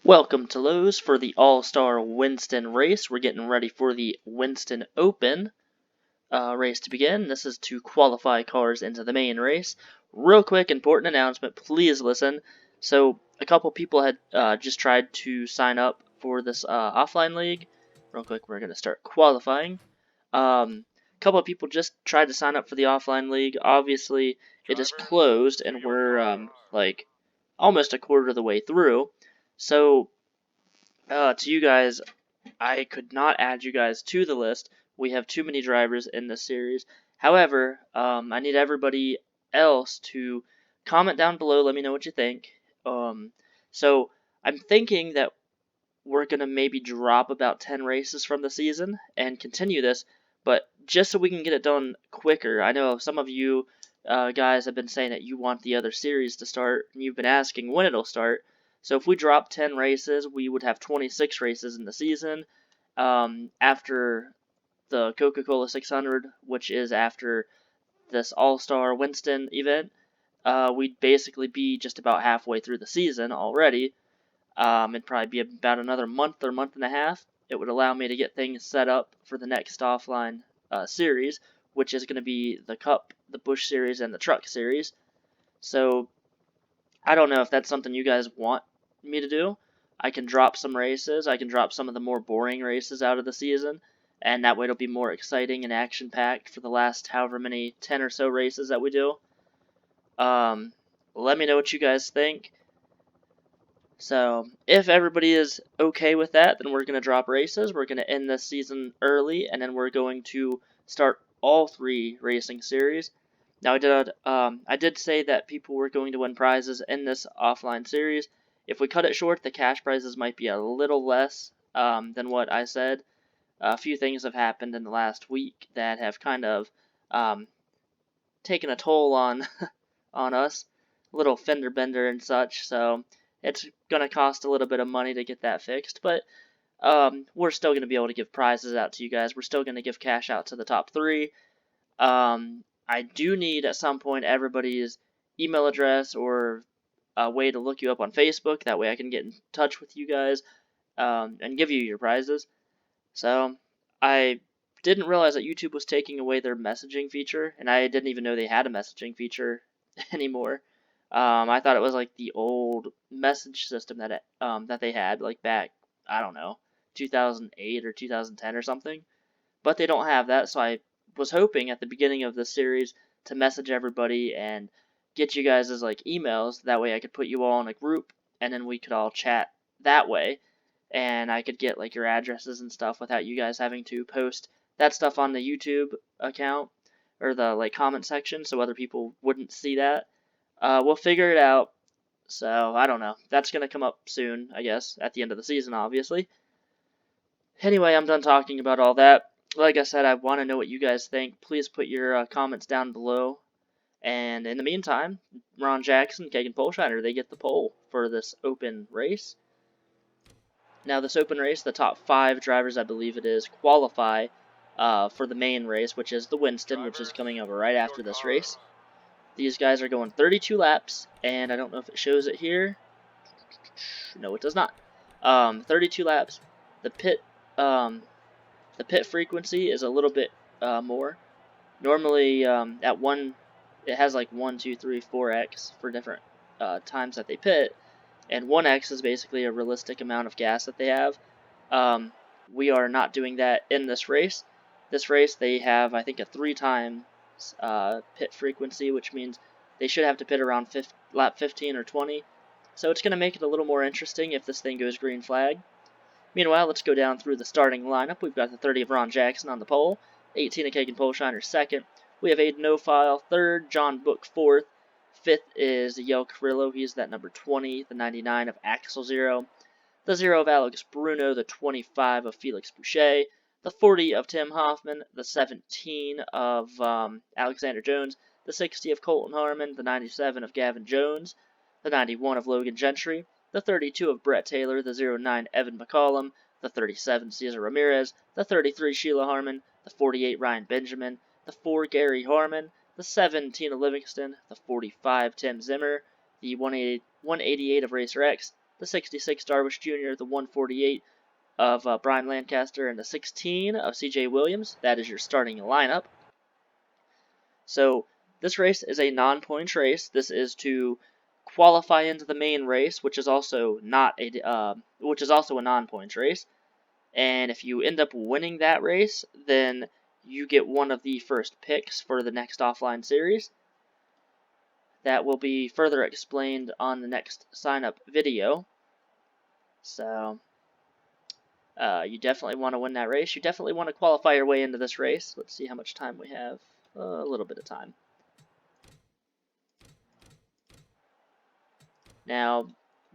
Welcome to Lowe's for the All-Star Winston Race. We're getting ready for the Winston Open race to begin. This is to qualify cars into the main race. Real quick, important announcement, please listen. So, a couple people had just tried to sign up for this offline league. Real quick, we're going to start qualifying. A couple of people just tried to sign up for the offline league. Obviously, it is closed, and we're like almost a quarter of the way through. So, to you guys, I could not add you guys to the list. We have too many drivers in this series. However, I need everybody else to comment down below. Let me know what you think. So I'm thinking that we're gonna maybe drop about 10 races from the season and continue this, but just so we can get it done quicker. I know some of you guys have been saying that you want the other series to start, and you've been asking when it'll start. So if we drop 10 races, we would have 26 races in the season. After the Coca-Cola 600, which is after this All-Star Winston event, we'd basically be just about halfway through the season already. It'd probably be about another month or month and a half. It would allow me to get things set up for the next offline series, which is going to be the Cup, the Busch Series, and the Truck Series. So I don't know if that's something you guys want me to do. I can drop some races. I can drop some of the more boring races out of the season, and that way it'll be more exciting and action-packed for the last however many 10 or so races that we do. Let me know what you guys think. So, if everybody is okay with that, then we're going to drop races. We're going to end this season early, and then we're going to start all 3 racing series. Now, I did say that people were going to win prizes in this offline series. If we cut it short, the cash prizes might be a little less than what I said. A few things have happened in the last week that have kind of taken a toll on on us. A little fender bender and such, so it's going to cost a little bit of money to get that fixed, but we're still going to be able to give prizes out to you guys. We're still going to give cash out to the top 3. I do need at some point everybody's email address or a way to look you up on Facebook. That way I can get in touch with you guys and give you your prizes. So I didn't realize that YouTube was taking away their messaging feature, and I didn't even know they had a messaging feature anymore. I thought it was like the old message system that that they had like back, I don't know, 2008 or 2010 or something. But they don't have that, so I was hoping at the beginning of this series to message everybody and get you guys as like emails. That way I could put you all in a group, and then we could all chat that way, and I could get like your addresses and stuff without you guys having to post that stuff on the YouTube account or the like comment section, so other people wouldn't see that. We'll figure it out. So I don't know. That's gonna come up soon, I guess, at the end of the season, obviously. Anyway, I'm done talking about all that. Like I said, I want to know what you guys think. Please put your comments down below. And in the meantime, Ron Jackson, Keegan Polshiner, they get the pole for this open race. Now, this open race, the top 5 drivers, I believe it is, qualify for the main race, which is the Winston, which is coming up right after this race. These guys are going 32 laps, and I don't know if it shows it here. No, it does not. 32 laps. The pit frequency is a little bit more. Normally, at one, it has like 1, 2, 3, 4x for different times that they pit, and 1x is basically a realistic amount of gas that they have. We are not doing that in this race. This race, they have, I think, a 3 times pit frequency, which means they should have to pit around lap 15 or 20. So it's going to make it a little more interesting if this thing goes green flag. Meanwhile, let's go down through the starting lineup. We've got the 30 of Ron Jackson on the pole, 18 of Keegan Polshiner second. We have Aiden O'File third, John Book fourth. Fifth is Yel Carrillo. He's that number 20, the 99 of Axel Zero, the 0 of Alex Bruno, the 25 of Felix Boucher, the 40 of Tim Hoffman, the 17 of Alexander Jones, the 60 of Colton Harmon, the 97 of Gavin Jones, the 91 of Logan Gentry, the 32 of Brett Taylor, the 09 Evan McCollum, the 37 Cesar Ramirez, the 33 Sheila Harmon, the 48 Ryan Benjamin, the 4 Gary Harmon, the 7 Tina Livingston, the 45 Tim Zimmer, the 188 of Racer X, the 66 Darvish Jr., the 148 of Brian Lancaster, and the 16 of CJ Williams. That is your starting lineup. So this race is a non-points race. This is to qualify into the main race, which is also a non-points race. And if you end up winning that race, then you get one of the first picks for the next offline series. That will be further explained on the next sign-up video. So you definitely want to win that race. You definitely want to qualify your way into this race. Let's see how much time we have. A little bit of time. Now,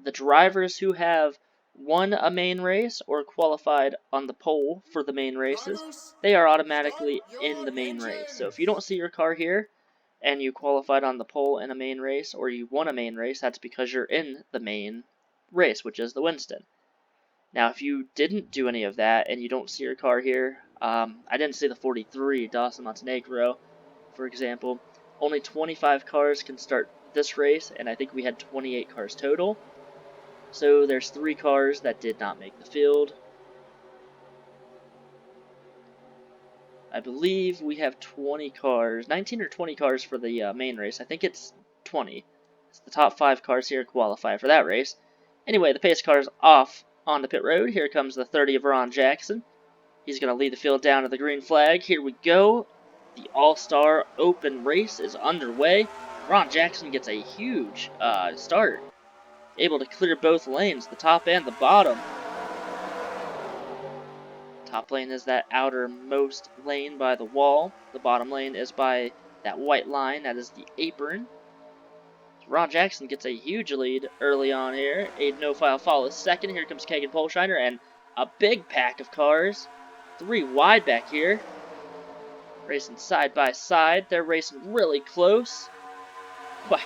the drivers who have won a main race or qualified on the pole for the main races, they are automatically in the main race. So if you don't see your car here and you qualified on the pole in a main race or you won a main race, that's because you're in the main race, which is the Winston. Now, if you didn't do any of that and you don't see your car here, I didn't see the 43 Dawson Montenegro, for example. Only 25 cars can start this race, and I think we had 28 cars total. So there's 3 cars that did not make the field. I believe we have 20 cars, 19 or 20 cars for the main race. I think it's 20. It's the top 5 cars here qualify for that race. Anyway, the pace car's off on the pit road. Here comes the 30 of Ron Jackson. He's going to lead the field down to the green flag. Here we go. The All-Star Open race is underway. Ron Jackson gets a huge start. Able to clear both lanes, the top and the bottom. Top lane is that outermost lane by the wall. The bottom lane is by that white line. That is the apron. Ron Jackson gets a huge lead early on here. Aiden No-File follows second. Here comes Kegan Polshiner and a big pack of cars. 3 wide back here. Racing side by side. They're racing really close. Wow.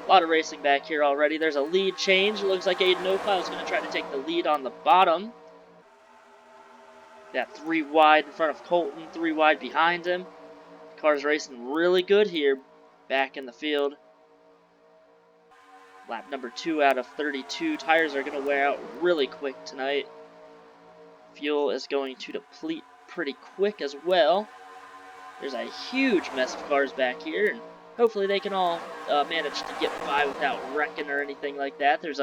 A lot of racing back here already. There's a lead change. It looks like Aiden No-File is going to try to take the lead on the bottom. That 3 wide in front of Colton. 3 wide behind him. The car's racing really good here. Back in the field. Lap number 2 out of 32. Tires are going to wear out really quick tonight. Fuel is going to deplete pretty quick as well. There's a huge mess of cars back here, and hopefully they can all manage to get by without wrecking or anything like that. There's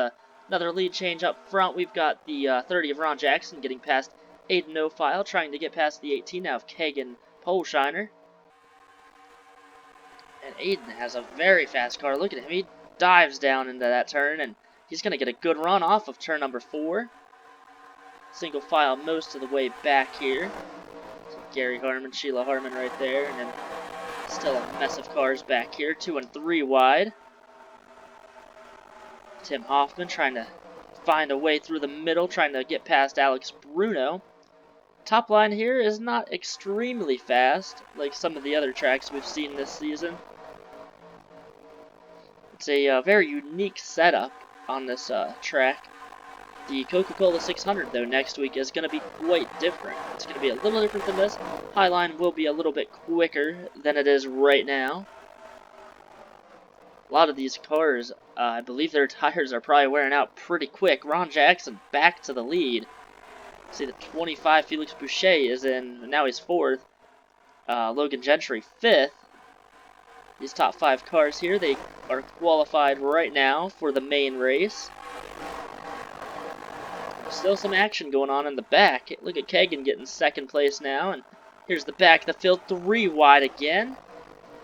another lead change up front. We've got the 30 of Ron Jackson getting past Aiden No-File, trying to get past the 18 now of Kegan Polshiner. And Aiden has a very fast car. Look at him. He dives down into that turn, and he's going to get a good run off of turn number 4. Single file most of the way back here. So Gary Harmon, Sheila Harmon right there, and then still a mess of cars back here. 2 and 3 wide. Tim Hoffman trying to find a way through the middle, trying to get past Alex Bruno. Top line here is not extremely fast, like some of the other tracks we've seen this season. It's a very unique setup on this track. The Coca-Cola 600, though, next week is going to be quite different. It's going to be a little different than this. Highline will be a little bit quicker than it is right now. A lot of these cars, I believe their tires are probably wearing out pretty quick. Ron Jackson back to the lead. See, the 25 Felix Boucher is in, now he's 4th. Logan Gentry 5th. These top 5 cars here, they are qualified right now for the main race. Still some action going on in the back. Look at Kegan getting 2nd place now, and here's the back of the field, 3 wide again.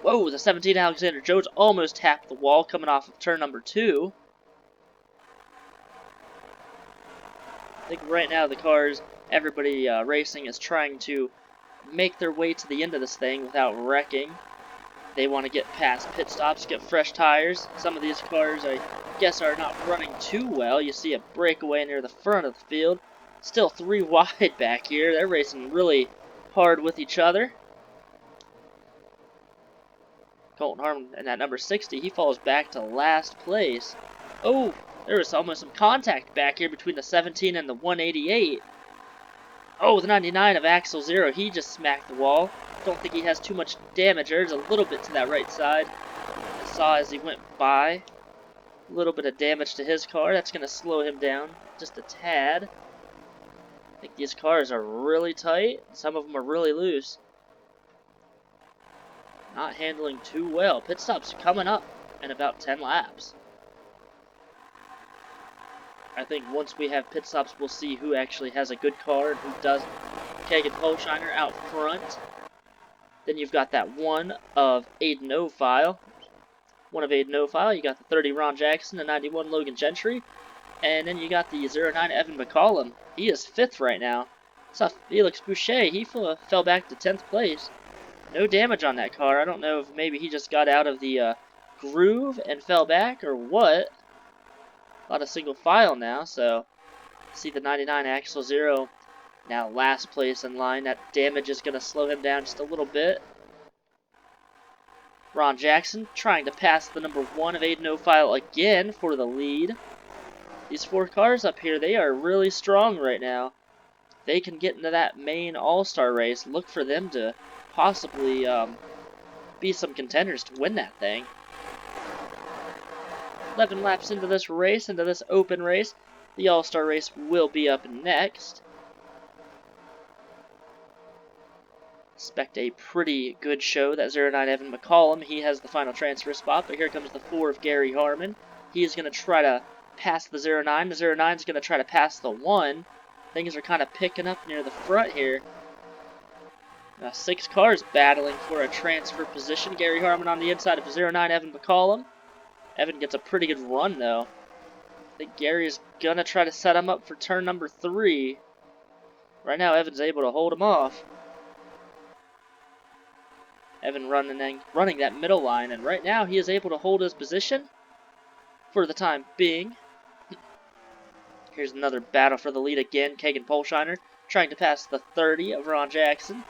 Whoa, the 17 Alexander Jones almost tapped the wall coming off of turn number 2. I think right now the cars, everybody racing is trying to make their way to the end of this thing without wrecking. They want to get past pit stops, get fresh tires. Some of these cars, I guess, are not running too well. You see a breakaway near the front of the field. Still 3 wide back here. They're racing really hard with each other. Colton Harmon and that number 60, he falls back to last place. Oh, there was almost some contact back here between the 17 and the 188. Oh, the 99 of Axel Zero, he just smacked the wall. Don't think he has too much damage. There's a little bit to that right side. I saw as he went by. A little bit of damage to his car. That's going to slow him down just a tad. I think these cars are really tight. Some of them are really loose. Not handling too well. Pit stops coming up in about 10 laps. I think once we have pit stops, we'll see who actually has a good car and who doesn't. Kegan Polshiner out front. Then you've got that one of Aiden O'File. You got the 30 Ron Jackson, the 91 Logan Gentry. And then you got the 09 Evan McCollum. He is 5th right now. Saw Felix Boucher. He fell back to 10th place. No damage on that car. I don't know if maybe he just got out of the groove and fell back or what. A lot of single file now, so see the 99 Axel Zero now last place in line. That damage is going to slow him down just a little bit. Ron Jackson trying to pass the number 1 of Aiden O'File again for the lead. These 4 cars up here, they are really strong right now. They can get into that main All-Star race. Look for them to possibly be some contenders to win that thing. 11 laps into this race, into this open race. The All-Star race will be up next. Expect a pretty good show. That 09 Evan McCollum, he has the final transfer spot, but here comes the 4 of Gary Harmon. He is going to try to pass the 09. The 09 is going to try to pass the 1. Things are kind of picking up near the front here. 6 cars battling for a transfer position. Gary Harmon on the inside of 09 Evan McCollum. Evan gets a pretty good run, though. I think Gary is going to try to set him up for turn number 3. Right now, Evan's able to hold him off. Evan running that middle line, and right now he is able to hold his position for the time being. Here's another battle for the lead again. Kegan Polshiner trying to pass the 30 of Ron Jackson.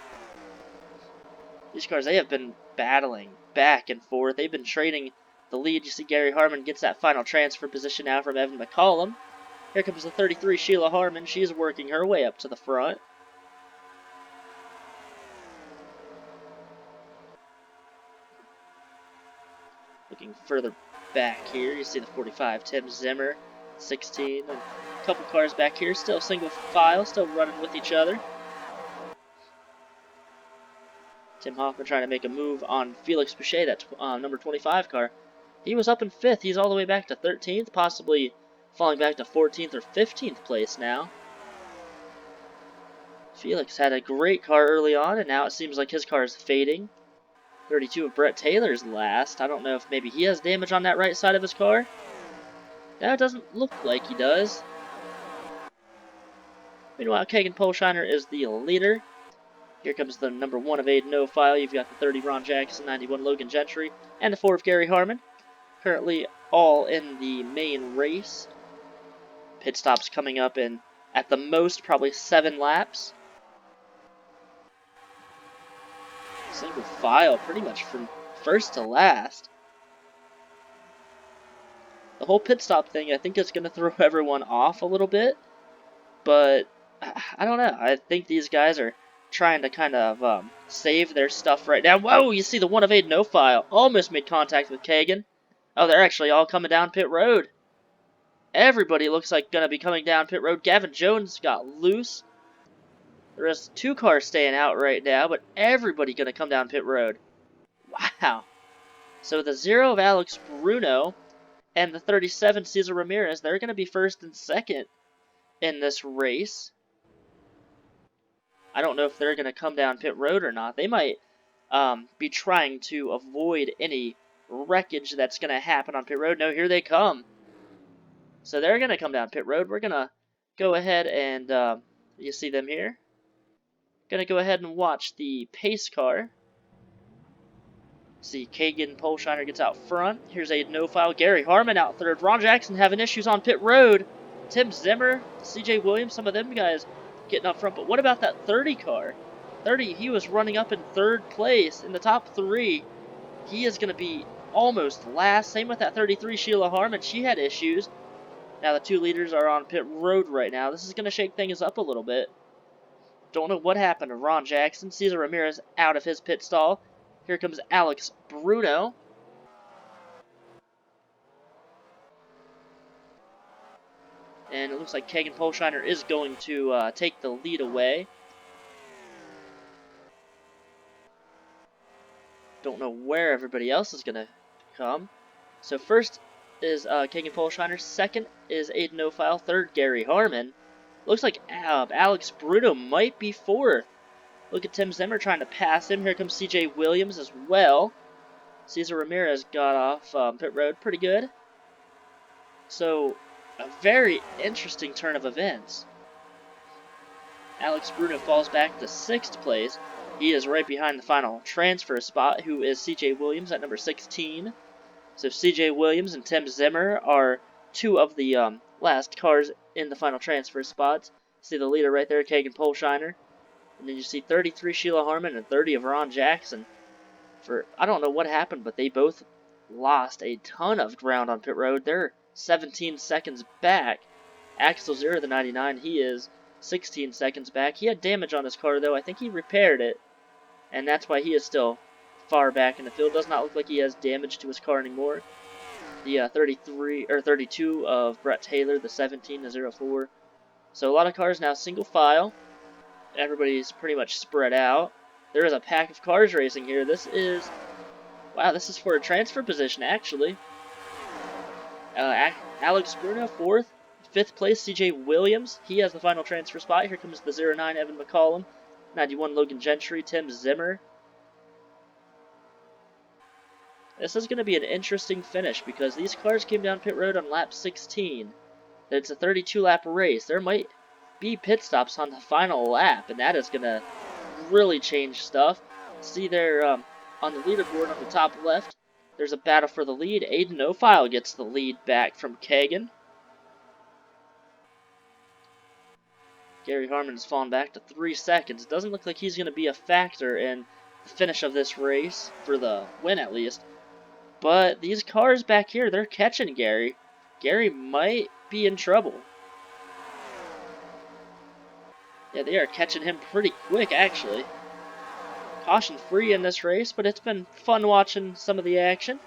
These cars, they have been battling back and forth. They've been trading the lead. You see Gary Harmon gets that final transfer position now from Evan McCollum. Here comes the 33 Sheila Harmon. She's working her way up to the front. Looking further back here, you see the 45 Tim Zimmer, 16, and a couple cars back here, still single file, still running with each other. Tim Hoffman trying to make a move on Felix Boucher, that number 25 car. He was up in 5th. He's all the way back to 13th, possibly falling back to 14th or 15th place now. Felix had a great car early on, and now it seems like his car is fading. 32 of Brett Taylor's last. I don't know if maybe he has damage on that right side of his car. No, it doesn't look like he does. Meanwhile, Kegan Polshiner is the leader. Here comes the number 1 of Aiden O'File. You've got the 30 Ron Jackson, 91 Logan Gentry, and the 4 of Gary Harmon. Currently all in the main race. Pit stops coming up in, at the most, probably 7 laps. Single file pretty much from first to last. The whole pit stop thing, I think, is going to throw everyone off a little bit. But, I don't know. I think these guys are trying to kind of save their stuff right now. Whoa, you see the 1 of Aiden O'File almost made contact with Kegan. Oh, they're actually all coming down pit road. Everybody looks like going to be coming down pit road. Gavin Jones got loose. There's 2 cars staying out right now, but everybody going to come down pit road. Wow. So the 0 of Alex Bruno and the 37 Cesar Ramirez, they're going to be 1st and 2nd in this race. I don't know if they're going to come down pit road or not. They might be trying to avoid any wreckage that's going to happen on pit road. No, here they come. So they're going to come down pit road. We're going to go ahead and, you see them here. Going to go ahead and watch the pace car. See, Kegan Polshiner gets out front. Here's Aiden O'File. Gary Harmon out 3rd. Ron Jackson having issues on pit road. Tim Zimmer, CJ Williams, some of them guys getting up front. But what about that 30 car? 30, he was running up in 3rd place in the top 3. He is going to be almost last. Same with that 33 Sheila Harmon. She had issues. Now the 2 leaders are on pit road right now. This is going to shake things up a little bit. Don't know what happened to Ron Jackson. Cesar Ramirez out of his pit stall. Here comes Alex Bruno. And it looks like Kagan Polshiner is going to take the lead away. Don't know where everybody else is going to come. So first is Kagan Polshiner. Second is Aiden O'File. Third, Gary Harmon. Looks like Alex Bruno might be fourth. Look at Tim Zimmer trying to pass him. Here comes CJ Williams as well. Cesar Ramirez got off pit road pretty good. So, a very interesting turn of events. Alex Bruno falls back to 6th place. He is right behind the final transfer spot, who is CJ Williams at number 16. So CJ Williams and Tim Zimmer are two of the last cars in the final transfer spots. See the leader right there, Kagan Polshiner. And then you see 33 Sheila Harmon and 30 of Ron Jackson. I don't know what happened, but they both lost a ton of ground on pit road. They're 17 seconds back. Axel Zero, the 99, he is 16 seconds back. He had damage on his car, though. I think he repaired it, and that's why he is still far back in the field. Does not look like he has damage to his car anymore. The 32 of Brett Taylor, the 17, the 04. So a lot of cars now single file. Everybody's pretty much spread out. There is a pack of cars racing here. This is for a transfer position, actually. Alex Bruno, 4th. 5th place, CJ Williams. He has the final transfer spot. Here comes the 09, Evan McCollum. 91, Logan Gentry. Tim Zimmer. This is going to be an interesting finish because these cars came down pit road on lap 16. It's a 32-lap race. There might be pit stops on the final lap, and that is going to really change stuff. See there on the leaderboard on the top left, there's a battle for the lead. Aiden O'File gets the lead back from Kagan. Gary Harmon's fallen back to 3 seconds. It doesn't look like he's going to be a factor in the finish of this race, for the win at least. But these cars back here, they're catching Gary. Gary might be in trouble. Yeah, they are catching him pretty quick, actually. Caution free in this race, but it's been fun watching some of the action.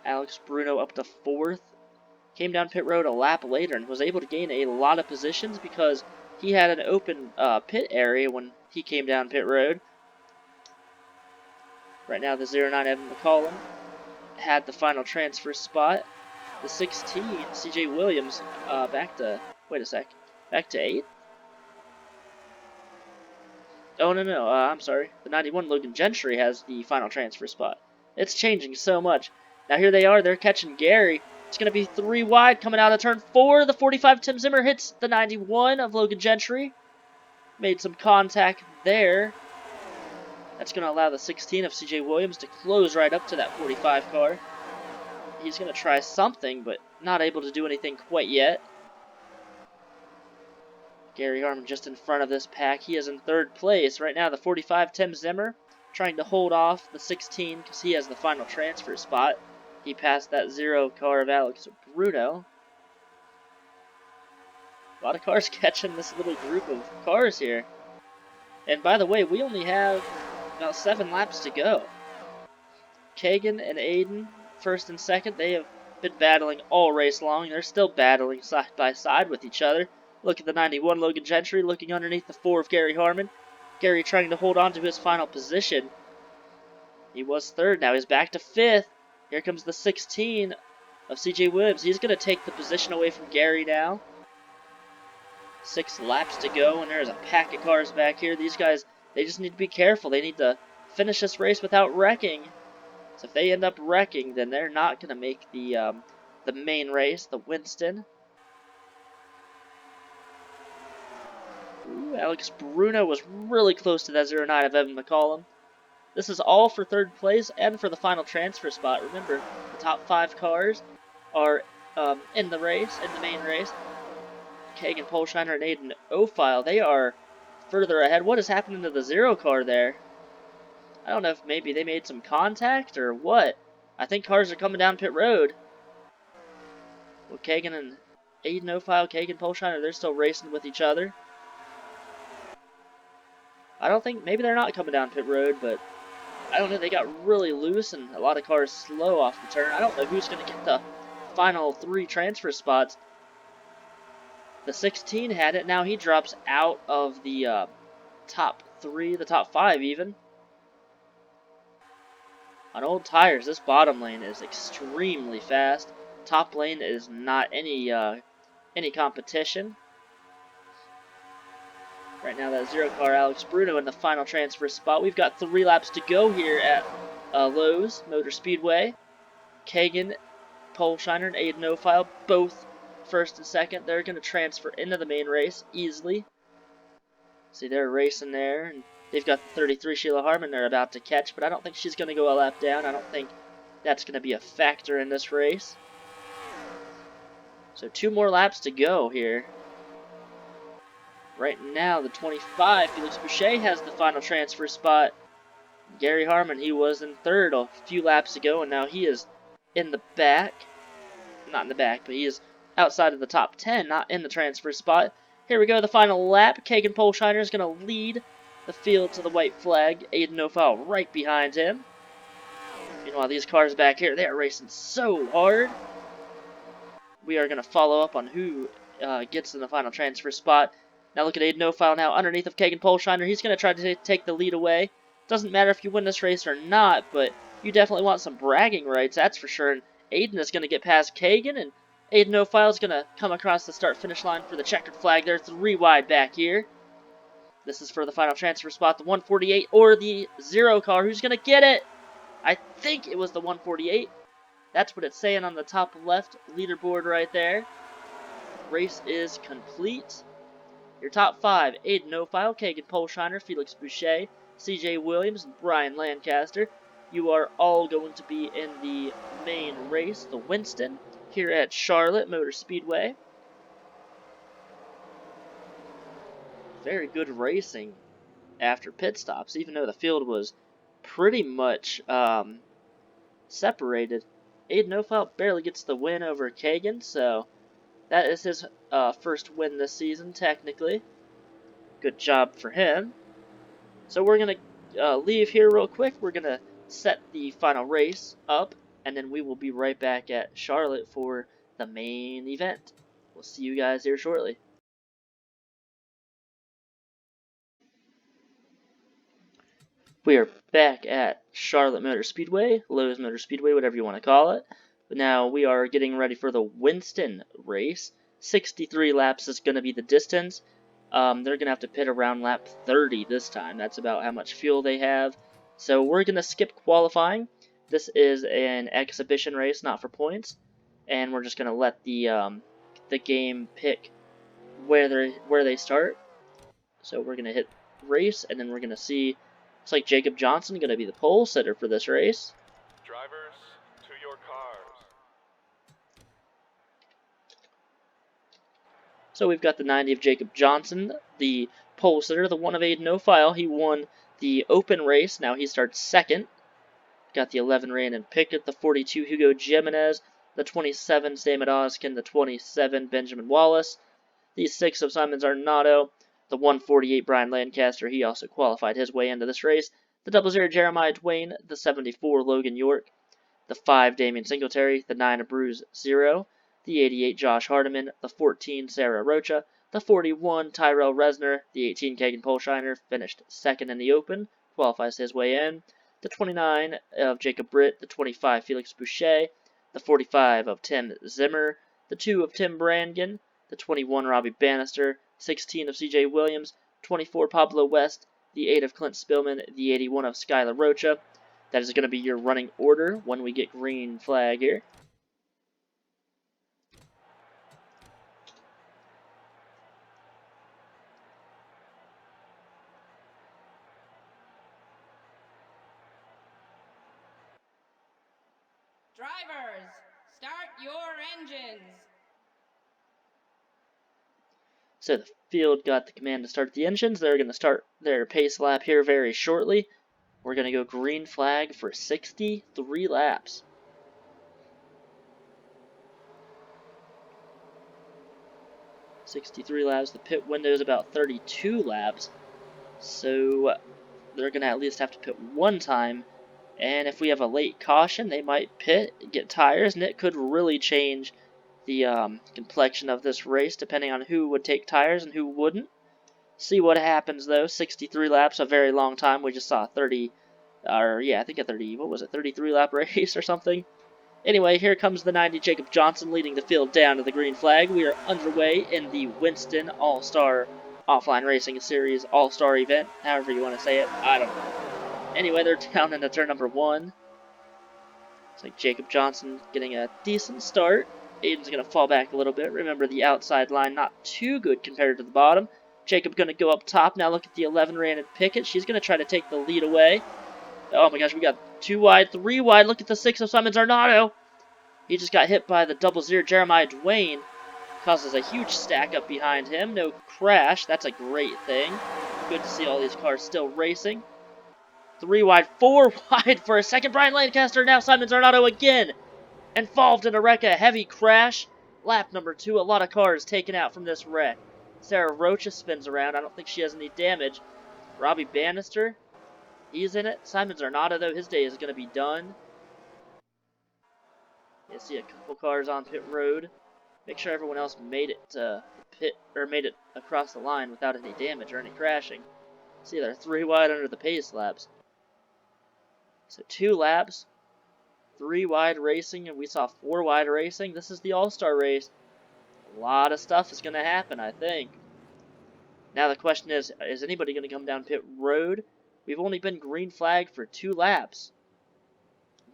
Alex Bruno up to 4th. Came down pit road a lap later and was able to gain a lot of positions because he had an open pit area when he came down pit road. Right now, the 09 Evan McCollum had the final transfer spot. The 16, CJ Williams, back to 8th? Oh, no, I'm sorry. The 91 Logan Gentry has the final transfer spot. It's changing so much. Now here they are, they're catching Gary. It's going to be 3 wide coming out of turn 4. The 45 Tim Zimmer hits the 91 of Logan Gentry. Made some contact there. That's going to allow the 16 of CJ Williams to close right up to that 45 car. He's going to try something, but not able to do anything quite yet. Gary Harmon just in front of this pack. He is in 3rd place. Right now, the 45 Tim Zimmer trying to hold off the 16 because he has the final transfer spot. He passed that 0 car of Alex Bruno. A lot of cars catching this little group of cars here. And by the way, we only have about 7 laps to go. Kagan and Aiden, 1st and 2nd, they have been battling all race long. They're still battling side by side with each other. Look at the 91 Logan Gentry looking underneath the 4 of Gary Harmon. Gary trying to hold on to his final position. He was 3rd, now he's back to 5th. Here comes the 16 of CJ Williams. He's going to take the position away from Gary now. 6 laps to go, and there's a pack of cars back here. These guys, they just need to be careful. They need to finish this race without wrecking. So if they end up wrecking, then they're not going to make the main race, the Winston. Ooh, Alex Bruno was really close to that 09 of Evan McCollum. This is all for 3rd place and for the final transfer spot. Remember, the top 5 cars are in the race, in the main race. Kagan Polshiner and Aiden O'File, they are further ahead. What is happening to the 0 car there? I don't know if maybe they made some contact or what. I think cars are coming down pit road. Well, Kagan and Aiden O'File, Kagan Polshiner, they're still racing with each other. I don't think, maybe they're not coming down pit road, but I don't know, they got really loose and a lot of cars slow off the turn. I don't know who's going to get the final 3 transfer spots. The 16 had it. Now he drops out of the top 3, the top 5 even. On old tires, this bottom lane is extremely fast. Top lane is not any competition. Right now, that 0 car, Alex Bruno, in the final transfer spot. We've got 3 laps to go here at Lowe's Motor Speedway. Kagan, Polshiner, and Aiden O'File, both first and second. They're going to transfer into the main race easily. See, they're racing there, and they've got the 33 Sheila Harmon they're about to catch, but I don't think she's going to go a lap down. I don't think that's going to be a factor in this race. So 2 more laps to go here. Right now, the 25, Felix Boucher, has the final transfer spot. Gary Harmon, he was in 3rd a few laps ago, and now he is in the back. Not in the back, but he is outside of the top 10, not in the transfer spot. Here we go, the final lap. Kagan Polshiner is going to lead the field to the white flag. Aiden O'File right behind him. Meanwhile, these cars back here, they are racing so hard. We are going to follow up on who gets in the final transfer spot. Now look at Aiden O'File now underneath of Kagan Polshiner. He's going to try to take the lead away. Doesn't matter if you win this race or not, but you definitely want some bragging rights, that's for sure. And Aiden is going to get past Kagan, and Aiden O'File is going to come across the start-finish line for the checkered flag there. 3 wide back here. This is for the final transfer spot, the 148 or the 0 car. Who's going to get it? I think it was the 148. That's what it's saying on the top left leaderboard right there. Race is complete. Your top 5, Aiden O'File, Kagan Polshiner, Felix Boucher, CJ Williams, and Brian Lancaster. You are all going to be in the main race, the Winston, here at Charlotte Motor Speedway. Very good racing after pit stops, even though the field was pretty much separated. Aiden O'File barely gets the win over Kagan, so that is his first win this season, technically. Good job for him. So we're going to leave here real quick. We're going to set the final race up, and then we will be right back at Charlotte for the main event. We'll see you guys here shortly. We are back at Charlotte Motor Speedway, Lowe's Motor Speedway, whatever you want to call it. But now we are getting ready for the Winston race. 63 laps is going to be the distance. They're going to have to pit around lap 30 this time. That's about how much fuel they have. So we're going to skip qualifying. This is an exhibition race, not for points. And we're just going to let the game pick where they start. So we're going to hit race, and then we're going to see. Looks like Jacob Johnson going to be the pole sitter for this race. Drivers, to your cars. So we've got the 90 of Jacob Johnson, the pole sitter, the 1 of Aiden O'File. He won the open race. Now he starts second. Got the 11 Randon Pickett, the 42 Hugo Jimenez, the 27 Sam Oskin, the 27 Benjamin Wallace, the 6 of Simon Zarnato, the 148 Brian Lancaster. He also qualified his way into this race. The 00 Jeremiah Twain, the 74 Logan York, the 5 Damian Singletary, the 9 of Bruce 0, the 88 Josh Hardiman, the 14 Sarah Rocha, the 41 Tyrell Resner, the 18 Kagan Polshiner finished second in the open, qualifies his way in, the 29 of Jacob Britt, the 25 Felix Boucher, the 45 of Tim Zimmer, the 2 of Tim Brangan, the 21 Robbie Bannister, 16 of CJ Williams, 24 Pablo West, the 8 of Clint Spillman, the 81 of Skylar Rocha. That is going to be your running order when we get green flag here. Drivers, start your engines. So the field got the command to start the engines. They're going to start their pace lap here very shortly. We're going to go green flag for 63 laps. The pit window is about 32 laps. So they're going to at least have to pit one time And if we have a late caution, they might pit, get tires, and it could really change the complexion of this race, depending on who would take tires and who wouldn't. See what happens, though. 63 laps, a very long time. We just saw a 30, or yeah, I think a 30, what was it, 33 lap race or something? Anyway, here comes the 90 Jacob Johnson leading the field down to the green flag. We are underway in the Winston All-Star Offline Racing Series All-Star event, however you want to say it. I don't know. Anyway, they're down into turn number 1. It's like Jacob Johnson getting a decent start. Aiden's going to fall back a little bit. Remember, the outside line not too good compared to the bottom. Jacob going to go up top. Now look at the 11 Randon Pickett. She's going to try to take the lead away. Oh my gosh, we got 2 wide, 3 wide. Look at the 6 of Simon Zarnato. He just got hit by the 00 Jeremiah Dwayne. Causes a huge stack up behind him. No crash. That's a great thing. Good to see all these cars still racing. 3 wide, 4 wide for a second. Brian Lancaster, now Simon Zarnato again. Involved in a wreck, a heavy crash. Lap number 2, a lot of cars taken out from this wreck. Sarah Rocha spins around. I don't think she has any damage. Robbie Bannister, he's in it. Simon Zarnato, though, his day is going to be done. You see a couple cars on pit road. Make sure everyone else made it to pit, or made it across the line without any damage or any crashing. See, they're 3 wide under the pace laps. So 2 laps, 3 wide racing, and we saw 4 wide racing. This is the All-Star race. A lot of stuff is going to happen, I think. Now the question is anybody going to come down pit road? We've only been green flagged for 2 laps.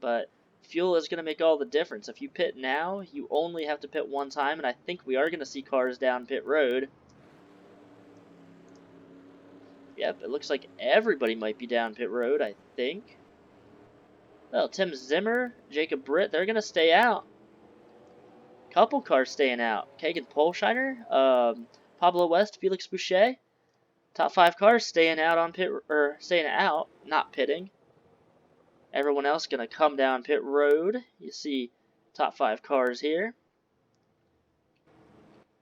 But fuel is going to make all the difference. If you pit now, you only have to pit 1 time, and I think we are going to see cars down pit road. Yep, it looks like everybody might be down pit road, I think. Well, Tim Zimmer, Jacob Britt, they're going to stay out. Couple cars staying out. Kagan Polshiner, Pablo West, Felix Boucher. Top 5 cars staying out on pit, or staying out, not pitting. Everyone else going to come down pit road. You see top 5 cars here.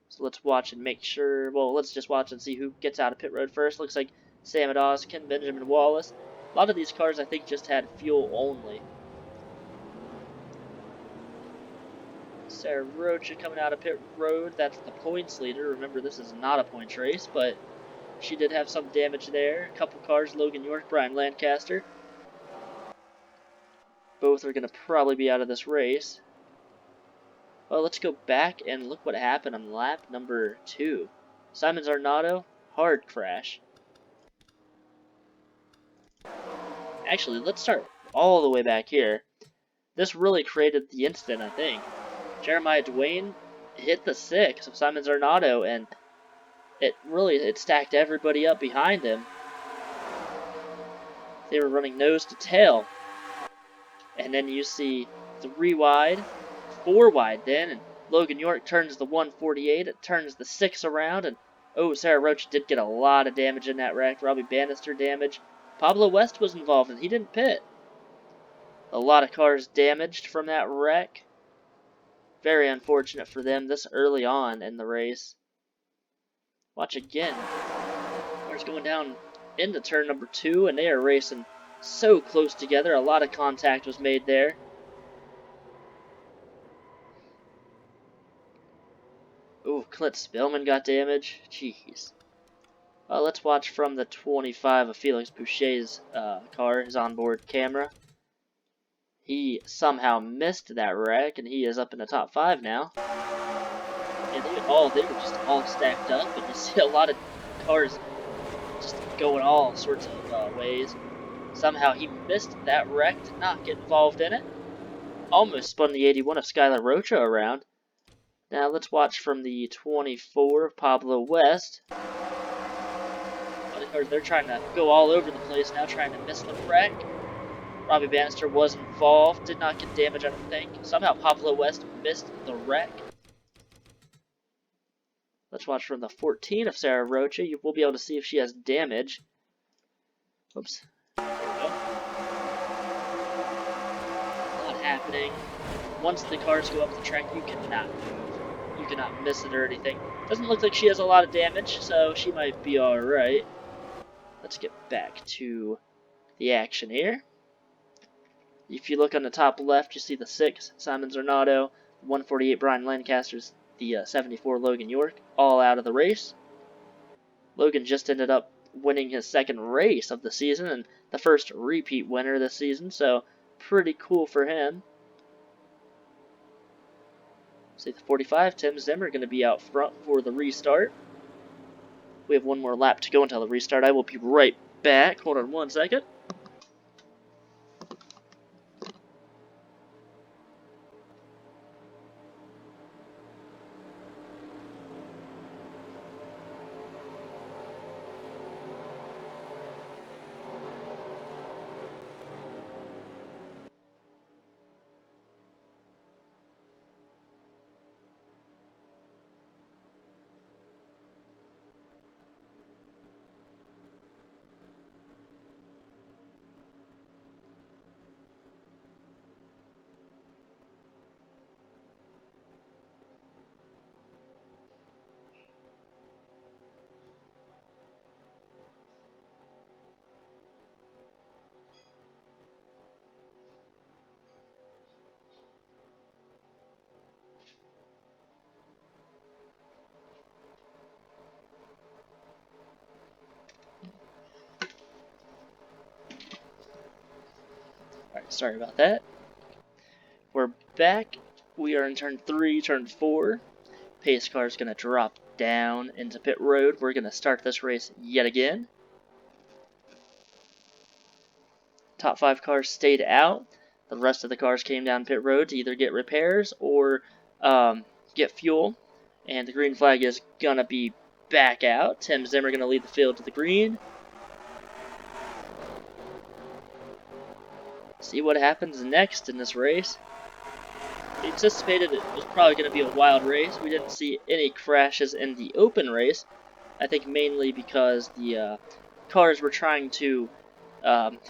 So let's watch and make sure, well, let's just watch and see who gets out of pit road first. Looks like Sam Adoskin, Benjamin Wallace. A lot of these cars, I think, just had fuel only. Sarah Rocha coming out of pit road. That's the points leader. Remember, this is not a points race, but she did have some damage there. A couple cars, Logan York, Brian Lancaster. Both are going to probably be out of this race. Well, let's go back and look what happened on lap number 2. Simon Zarnato, hard crash. Actually, let's start all the way back here. This really created the incident, I think. Jeremiah Dwayne hit the 6 of Simon Zarnato, and it stacked everybody up behind him. They were running nose to tail. And then you see 3 wide, 4 wide then, and Logan York turns the 148, it turns the 6 around, and oh, Sarah Roach did get a lot of damage in that wreck. Robbie Bannister damage. Pablo West was involved, and he didn't pit. A lot of cars damaged from that wreck. Very unfortunate for them this early on in the race. Watch again. Cars going down into turn number 2, and they are racing so close together. A lot of contact was made there. Ooh, Clint Spillman got damage. Jeez. Well, let's watch from the 25 of Felix Boucher's car, his onboard camera. He somehow missed that wreck, and he is up in the top 5 now. And they were just all stacked up, and you see a lot of cars just going all sorts of ways. Somehow he missed that wreck, did not get involved in it. Almost spun the 81 of Skylar Rocha around. Now let's watch from the 24 of Pablo West. They're trying to go all over the place now, trying to miss the wreck. Robbie Bannister was involved, did not get damage, I don't think. Somehow Pablo West missed the wreck. Let's watch from the 14 of Sarah Rocha. You will be able to see if she has damage. Oops. There we go. A lot happening. Once the cars go up the track, you cannot move. You cannot miss it or anything. Doesn't look like she has a lot of damage, so she might be alright. Let's get back to the action here. If you look on the top left, you see the 6, Simon Zornato, 148, Brian Lancaster's, the 74, Logan York, all out of the race. Logan just ended up winning his second race of the season and the first repeat winner this season, so pretty cool for him. See the 45, Tim Zimmer going to be out front for the restart. We have one more lap to go until the restart. I will be right back. Hold on one second. Alright, sorry about that. We're back. We are in turn 3, turn 4. Pace car is going to drop down into pit road. We're going to start this race yet again. Top 5 cars stayed out. The rest of the cars came down pit road to either get repairs or get fuel. And the green flag is going to be back out. Tim Zimmer going to lead the field to the green. See what happens next in this race. We anticipated it was probably going to be a wild race. We didn't see any crashes in the open race. I think mainly because the cars were trying to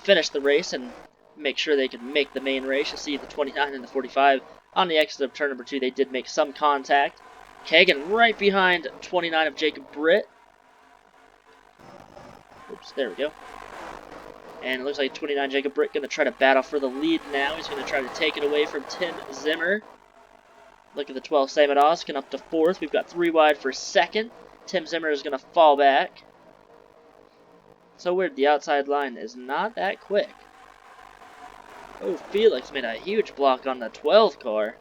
finish the race and make sure they could make the main race. You see the 29 and the 45 on the exit of turn number 2. They did make some contact. Kagan right behind 29 of Jacob Britt. Oops, there we go. And it looks like 29 Jacob Britt going to try to battle for the lead now. He's going to try to take it away from Tim Zimmer. Look at the 12 Sam Oskin up to 4th. We've got 3 wide for 2nd. Tim Zimmer is going to fall back. So weird, the outside line is not that quick. Oh, Felix made a huge block on the 12 car.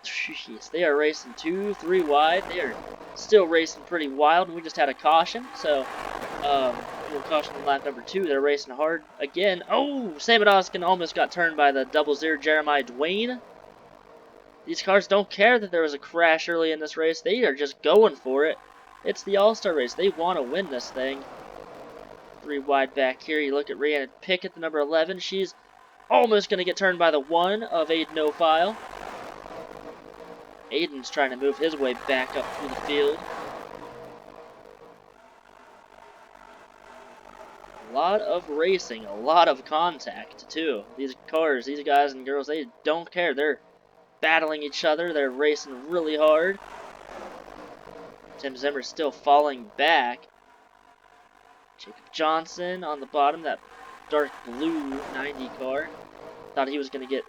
Jeez, they are racing 2, 3 wide. They are still racing pretty wild. We just had a caution, so we'll caution on lap number 2. They're racing hard again. Oh, Sam Oskin almost got turned by the 00 Jeremiah Dwayne. These cars don't care that there was a crash early in this race. They are just going for it. It's the All-Star race. They want to win this thing. 3 wide back here. You look at Rhiannon Pickett, the number 11. She's almost going to get turned by the 1 of Aiden O'File. Aiden's trying to move his way back up through the field. A lot of racing, a lot of contact, too. These cars, these guys and girls, they don't care. They're battling each other. They're racing really hard. Tim Zimmer's still falling back. Jacob Johnson on the bottom, that dark blue 90 car. Thought he was going to get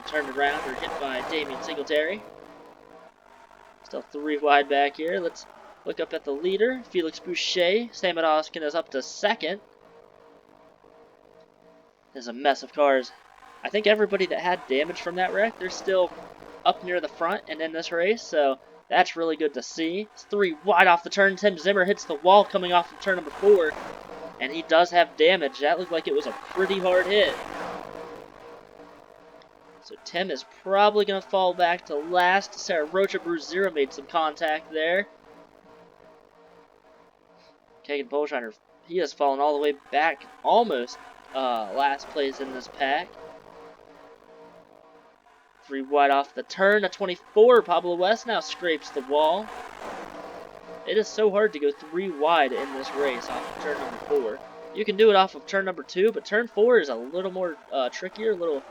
turned around or hit by Damian Singletary. Still 3 wide back here. Let's look up at the leader. Felix Boucher. Sam Oskin is up to 2nd. There's a mess of cars. I think everybody that had damage from that wreck, they're still up near the front and in this race, so that's really good to see. It's 3 wide off the turn. Tim Zimmer hits the wall coming off of turn number 4, and he does have damage. That looked like it was a pretty hard hit. So Tim is probably going to fall back to last. Sarah Rocha Bruzera made some contact there. Kagan Bolshiner, he has fallen all the way back, almost last place in this pack. 3 wide off the turn. A 24, Pablo West now scrapes the wall. It is so hard to go 3 wide in this race off of turn number 4. You can do it off of turn number 2, but turn 4 is a little more trickier, a little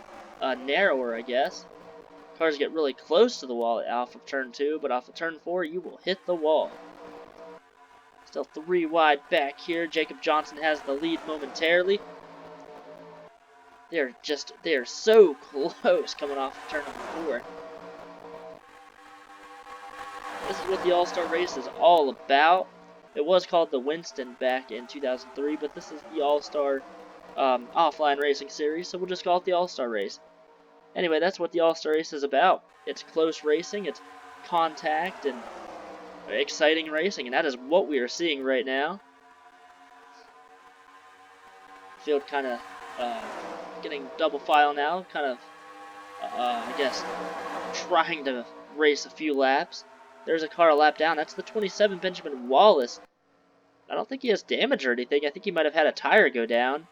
narrower, I guess. Cars get really close to the wall off of turn 2, but off of turn 4, you will hit the wall. Still 3 wide back here. Jacob Johnson has the lead momentarily. They are so close coming off of turn number 4. This is what the All-Star race is all about. It was called the Winston back in 2003, but this is the All-Star offline racing series, so we'll just call it the All-Star race. Anyway, that's what the All-Star race is about. It's close racing, it's contact, and exciting racing, and that is what we are seeing right now. Field kind of getting double file now, kind of, I guess, trying to race a few laps. There's a car a lap down. That's the 27 Benjamin Wallace. I don't think he has damage or anything. I think he might have had a tire go down.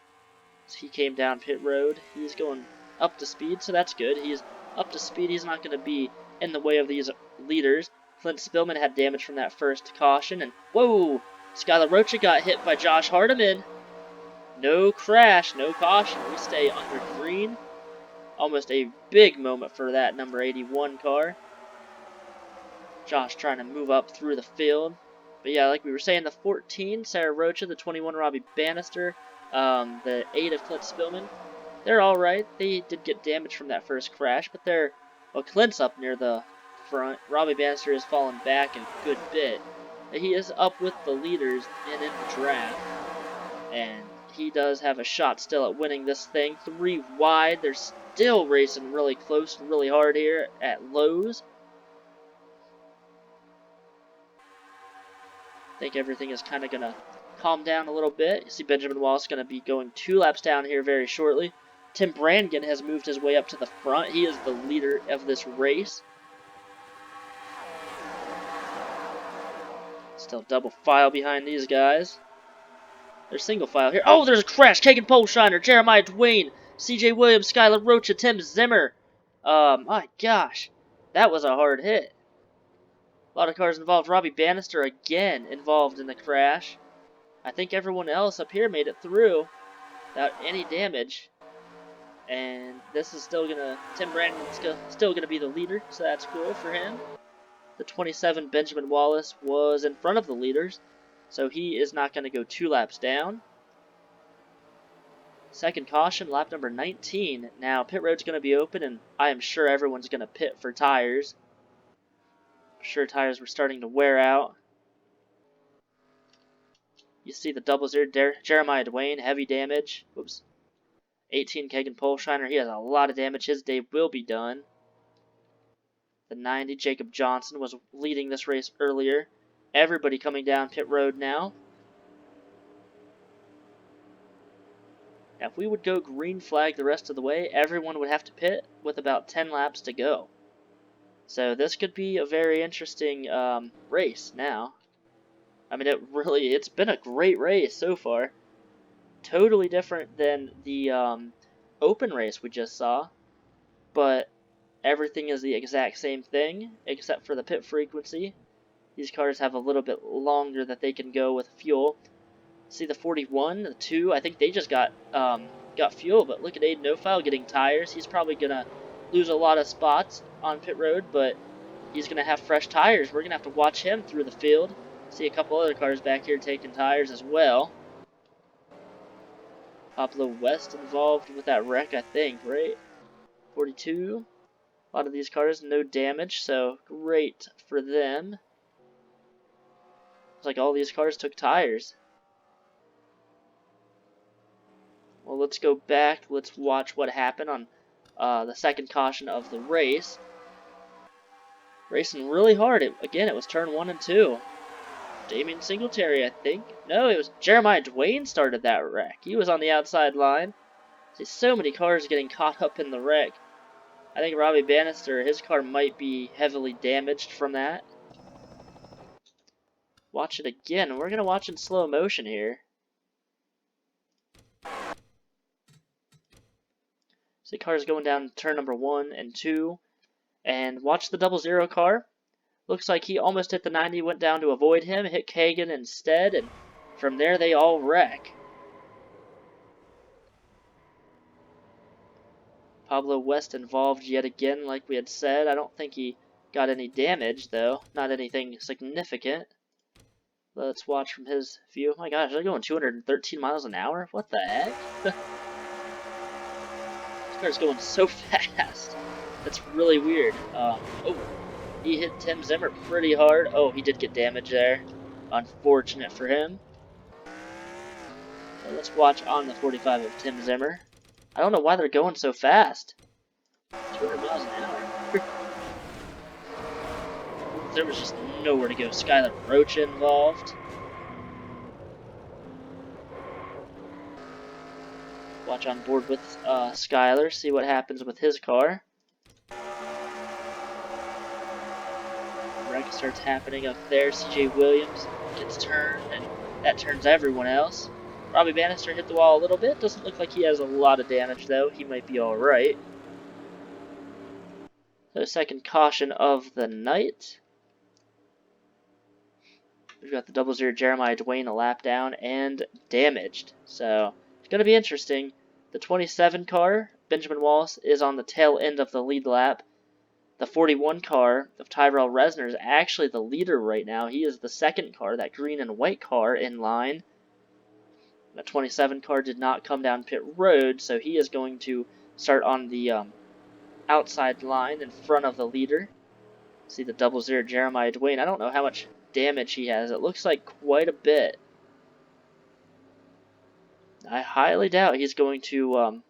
So he came down pit road. He's going up to speed, so that's good. He's up to speed. He's not going to be in the way of these leaders. Clint Spillman had damage from that first caution. And, whoa! Skylar Rocha got hit by Josh Hardiman. No crash, no caution. We stay under green. Almost a big moment for that number 81 car. Josh trying to move up through the field. But yeah, like we were saying, the 14, Sarah Rocha, the 21, Robbie Bannister, the 8 of Clint Spillman, they're alright. They did get damage from that first crash, but they're, well, Clint's up near the front. Robbie Bannister has fallen back a good bit. He is up with the leaders and in the draft. And he does have a shot still at winning this thing. 3 wide. They're still racing really close and really hard here at Lowe's. I think everything is kind of going to calm down a little bit. You see Benjamin Wallace going to be going 2 laps down here very shortly. Tim Brannigan has moved his way up to the front. He is the leader of this race. Still double file behind these guys. There's single file here. Oh, there's a crash. Kagan Polshiner, Jeremiah Dwayne, CJ Williams, Skylar Rocha, Tim Zimmer. My gosh. That was a hard hit. A lot of cars involved. Robbie Bannister again involved in the crash. I think everyone else up here made it through without any damage. And this is still gonna, Tim Brandon's still gonna be the leader, so that's cool for him. The 27 Benjamin Wallace was in front of the leaders, so he is not gonna go 2 laps down. Second caution, lap number 19. Now pit road's gonna be open, and I am sure everyone's gonna pit for tires. I'm sure tires were starting to wear out. You see the doubles here. Jeremiah Dwayne, heavy damage. Whoops. 18 Kagan Polshiner, he has a lot of damage. His day will be done. The 90 Jacob Johnson was leading this race earlier. Everybody coming down pit road now. Now, if we would go green flag the rest of the way, everyone would have to pit with about 10 laps to go. So this could be a very interesting race now. I mean, it's been a great race so far. Totally different than the open race we just saw. But everything is the exact same thing, except for the pit frequency. These cars have a little bit longer that they can go with fuel. See the 41, the 2, I think they just got fuel, but look at Aiden Nofile getting tires. He's probably going to lose a lot of spots on pit road, but he's going to have fresh tires. We're going to have to watch him through the field. See a couple other cars back here taking tires as well. Pablo West involved with that wreck, I think, right? 42. A lot of these cars, no damage, so great for them. Looks like all these cars took tires. Well, let's go back. Let's watch what happened on the second caution of the race. Racing really hard. Again, it was turn 1 and 2. Damian Singletary, I think. No, it was Jeremiah Dwayne started that wreck. He was on the outside line. See, so many cars getting caught up in the wreck. I think Robbie Bannister, his car might be heavily damaged from that. Watch it again. We're going to watch in slow motion here. See, cars going down turn number 1 and 2. And watch the 00 car. Looks like he almost hit the 90, went down to avoid him, hit Kagan instead, and from there they all wreck. Pablo West involved yet again, like we had said. I don't think he got any damage, though. Not anything significant. Let's watch from his view. Oh my gosh, they're going 213 miles an hour? What the heck? This car's going so fast. That's really weird. Oh, he hit Tim Zimmer pretty hard. Oh, he did get damage there. Unfortunate for him. So let's watch on the 45 of Tim Zimmer. I don't know why they're going so fast. 200 miles an hour. There was just nowhere to go. Skylar Roach involved. Watch on board with Skylar, see what happens with his car. Wreck starts happening up there. CJ Williams gets turned, and that turns everyone else. Robbie Bannister hit the wall a little bit. Doesn't look like he has a lot of damage, though. He might be alright. So, second caution of the night. We've got the 00 Jeremiah Dwayne a lap down and damaged. So, it's going to be interesting. The 27 car, Benjamin Wallace, is on the tail end of the lead lap. The 41 car of Tyrell Resner is actually the leader right now. He is the second car, that green and white car, in line. The 27 car did not come down pit road, so he is going to start on the outside line in front of the leader. See the 00 Jeremiah Dwayne. I don't know how much damage he has. It looks like quite a bit. I highly doubt he's going to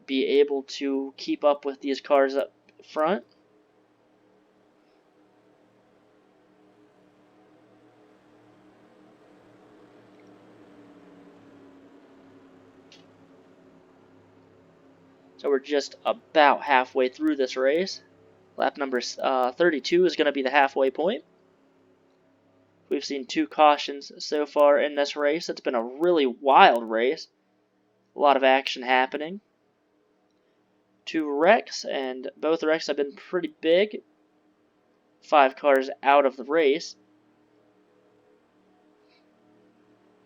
be able to keep up with these cars up front. So we're just about halfway through this race. Lap number 32 is going to be the halfway point. We've seen 2 cautions so far in this race. It's been a really wild race. A lot of action happening. 2 wrecks, and both wrecks have been pretty big. 5 cars out of the race.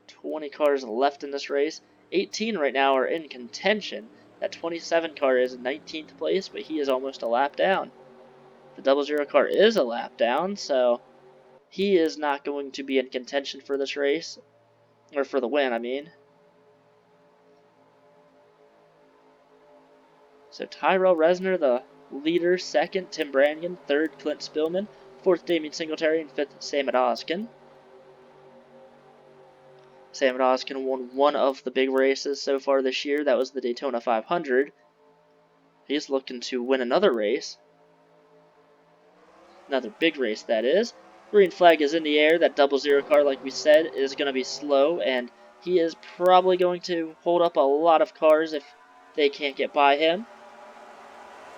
20 cars left in this race. 18 right now are in contention. That 27 car is 19th place, but he is almost a lap down. The 00 car is a lap down, so he is not going to be in contention for this race. Or for the win, I mean. So Tyrell Resner, the leader, second. Tim Brannigan, third. Clint Spillman, fourth. Damien Singletary, and fifth. Sam Oskin. Sam Oskin won one of the big races so far this year. That was the Daytona 500. He's looking to win another race. Another big race, that is. Green flag is in the air. That 00 car, like we said, is going to be slow, and he is probably going to hold up a lot of cars if they can't get by him.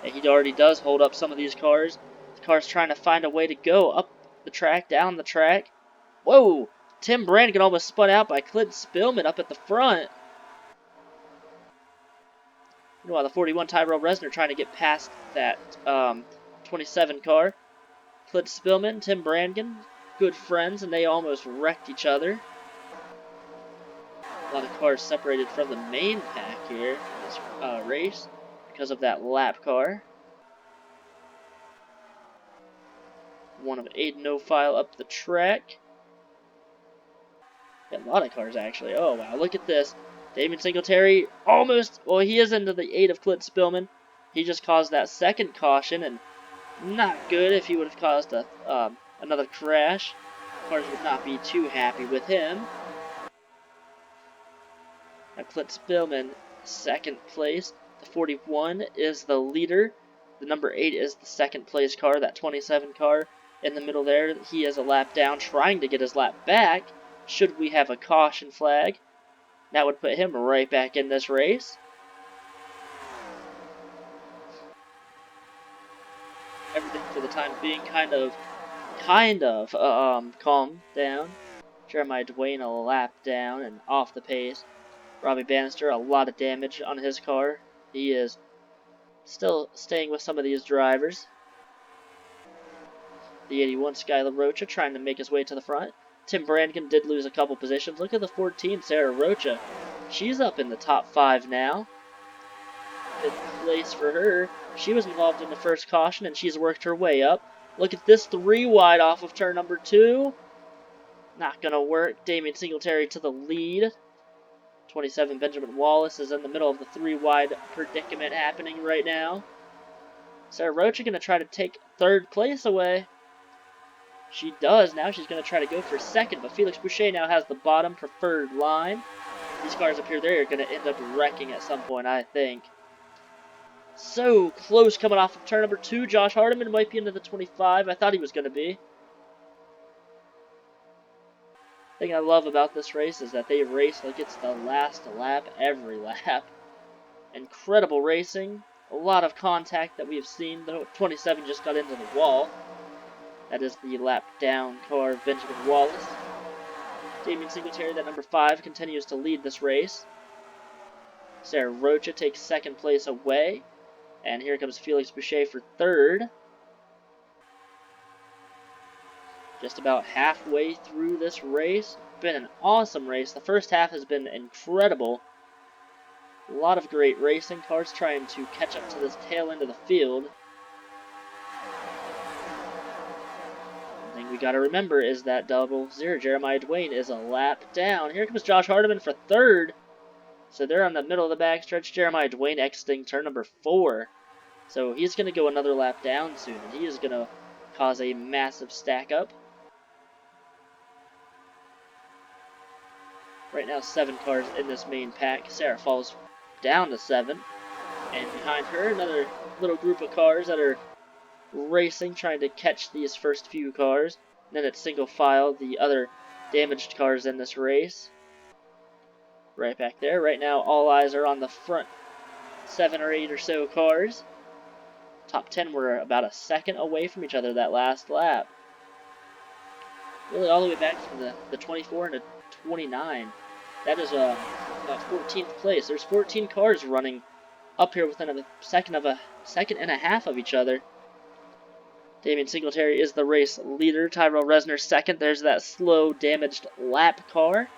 And he already does hold up some of these cars. The car's trying to find a way to go up the track, down the track. Whoa! Tim Brannigan almost spun out by Clint Spillman up at the front. Meanwhile, the 41 Tyrell Resner trying to get past that 27 car. Clint Spillman, Tim Brannigan, good friends, and they almost wrecked each other. A lot of cars separated from the main pack here in this race because of that lap car. One of Aiden O'File up the track. Yeah, a lot of cars, actually. Oh, wow, look at this. Damien Singletary almost, well, he is into the 8 of Clint Spillman. He just caused that second caution, and not good. If he would have caused another crash, cars would not be too happy with him. Now Clint Spillman, second place. The 41 is the leader. The number 8 is the second place car, that 27 car. In the middle there, he is a lap down, trying to get his lap back. Should we have a caution flag, that would put him right back in this race. Everything for the time being kind of calmed down. Jeremiah Dwayne a lap down and off the pace. Robbie Bannister, a lot of damage on his car. He is still staying with some of these drivers. The 81 Skylar Rocha trying to make his way to the front. Tim Brannigan did lose a couple positions. Look at the 14, Sarah Rocha. She's up in the top 5 now. Good place for her. She was involved in the first caution, and she's worked her way up. Look at this 3 wide off of turn number 2. Not going to work. Damien Singletary to the lead. 27, Benjamin Wallace, is in the middle of the 3-wide predicament happening right now. Sarah Rocha going to try to take 3rd place away. She does now. She's going to try to go for 2nd, but Felix Boucher now has the bottom preferred line. These cars up here, they're going to end up wrecking at some point, I think. So close coming off of turn number 2. Josh Hardiman might be into the 25. I thought he was going to be. The thing I love about this race is that they race like it's the last lap every lap. Incredible racing. A lot of contact that we have seen. The 27 just got into the wall. That is the lap down car of Benjamin Wallace. Damien Singletary, that number 5, continues to lead this race. Sarah Rocha takes 2nd place away. And here comes Felix Boucher for 3rd. Just about halfway through this race. Been an awesome race. The first half has been incredible. A lot of great racing. Cars trying to catch up to this tail end of the field. One thing we got to remember is that 00 Jeremiah Dwayne is a lap down. Here comes Josh Hardiman for 3rd. So they're on the middle of the backstretch. Jeremiah Dwayne exiting turn number 4. So he's going to go another lap down soon. And he is going to cause a massive stack up. Right now, 7 cars in this main pack. Sarah falls down to 7. And behind her, another little group of cars that are racing, trying to catch these first few cars. And then it's single file, the other damaged cars in this race. Right back there. Right now, all eyes are on the front 7 or 8 or so cars. Top 10 were about a second away from each other that last lap. Really all the way back from the 24 and the 29. That is about 14th place. There's 14 cars running up here within a second and a half of each other. Damien Singletary is the race leader. Tyrell Resner 2nd. There's that slow, damaged lap car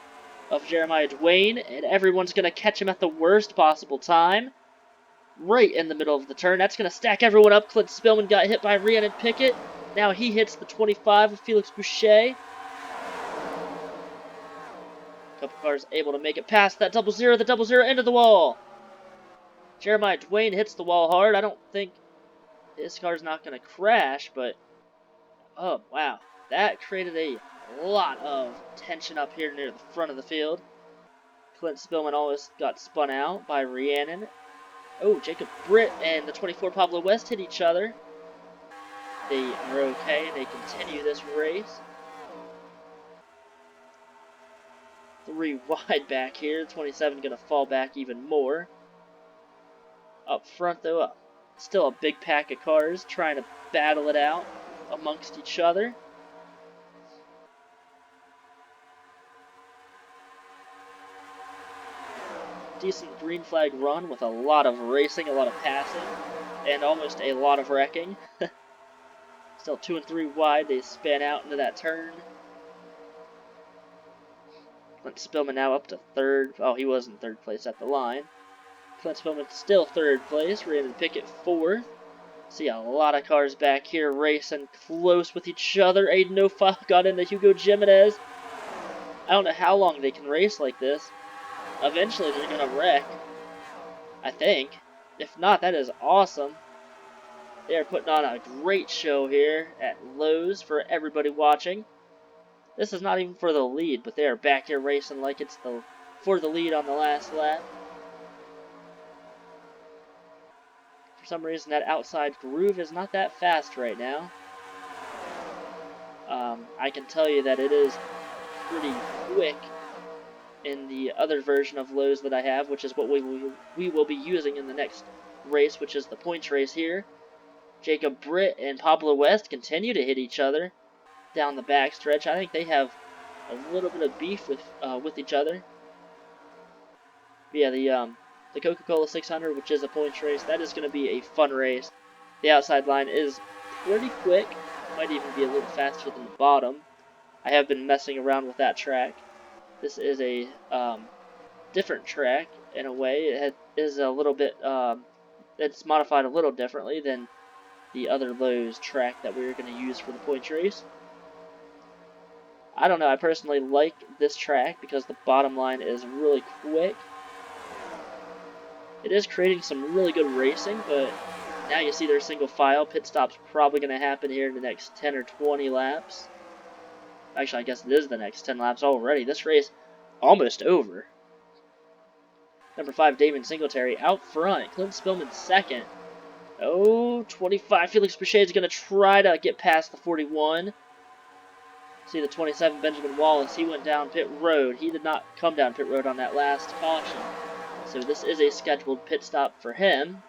of Jeremiah Dwayne. And everyone's going to catch him at the worst possible time. Right in the middle of the turn. That's going to stack everyone up. Clint Spillman got hit by Rhiannon Pickett. Now he hits the 25 of Felix Boucher. Couple cars able to make it past that 00. The 00 into the wall. Jeremiah Dwayne hits the wall hard. I don't think his car's not going to crash, but oh, wow. That created a lot of tension up here near the front of the field. Clint Spillman almost got spun out by Rhiannon. Oh, Jacob Britt and the 24 Pablo West hit each other. They are okay. They continue this race. 3 wide back here. 27 going to fall back even more. Up front, though, still a big pack of cars trying to battle it out amongst each other. Decent green flag run with a lot of racing, a lot of passing, and almost a lot of wrecking. Still 2 and 3 wide. They span out into that turn. Clint Spillman now up to 3rd. Oh, he was in 3rd place at the line. Clint Spillman still 3rd place. Rhiannon Pickett 4th. See a lot of cars back here racing close with each other. Aiden O'File got into Hugo Jimenez. I don't know how long they can race like this. Eventually they're going to wreck, I think. If not, that is awesome. They are putting on a great show here at Lowe's for everybody watching. This is not even for the lead, but they are back here racing like it's for the lead on the last lap. For some reason, that outside groove is not that fast right now. I can tell you that it is pretty quick in the other version of Lowe's that I have, which is what we will be using in the next race, which is the points race here. Jacob Britt and Pablo West continue to hit each other down the backstretch. I think they have a little bit of beef with each other. But yeah, the Coca-Cola 600, which is a points race, that is going to be a fun race. The outside line is pretty quick. Might even be a little faster than the bottom. I have been messing around with that track. This is a different track in a way. It is a little bit, it's modified a little differently than the other Lowe's track that we were going to use for the points race. I don't know, I personally like this track because the bottom line is really quick. It is creating some really good racing, but now you see their single file. Pit stop's probably going to happen here in the next 10 or 20 laps. Actually, I guess it is the next 10 laps already. This race almost over. Number 5, Damon Singletary out front. Clint Spillman second. Oh, 25. Felix Boucher is going to try to get past the 41. See the 27, Benjamin Wallace. He went down pit road. He did not come down pit road on that last caution. So this is a scheduled pit stop for him.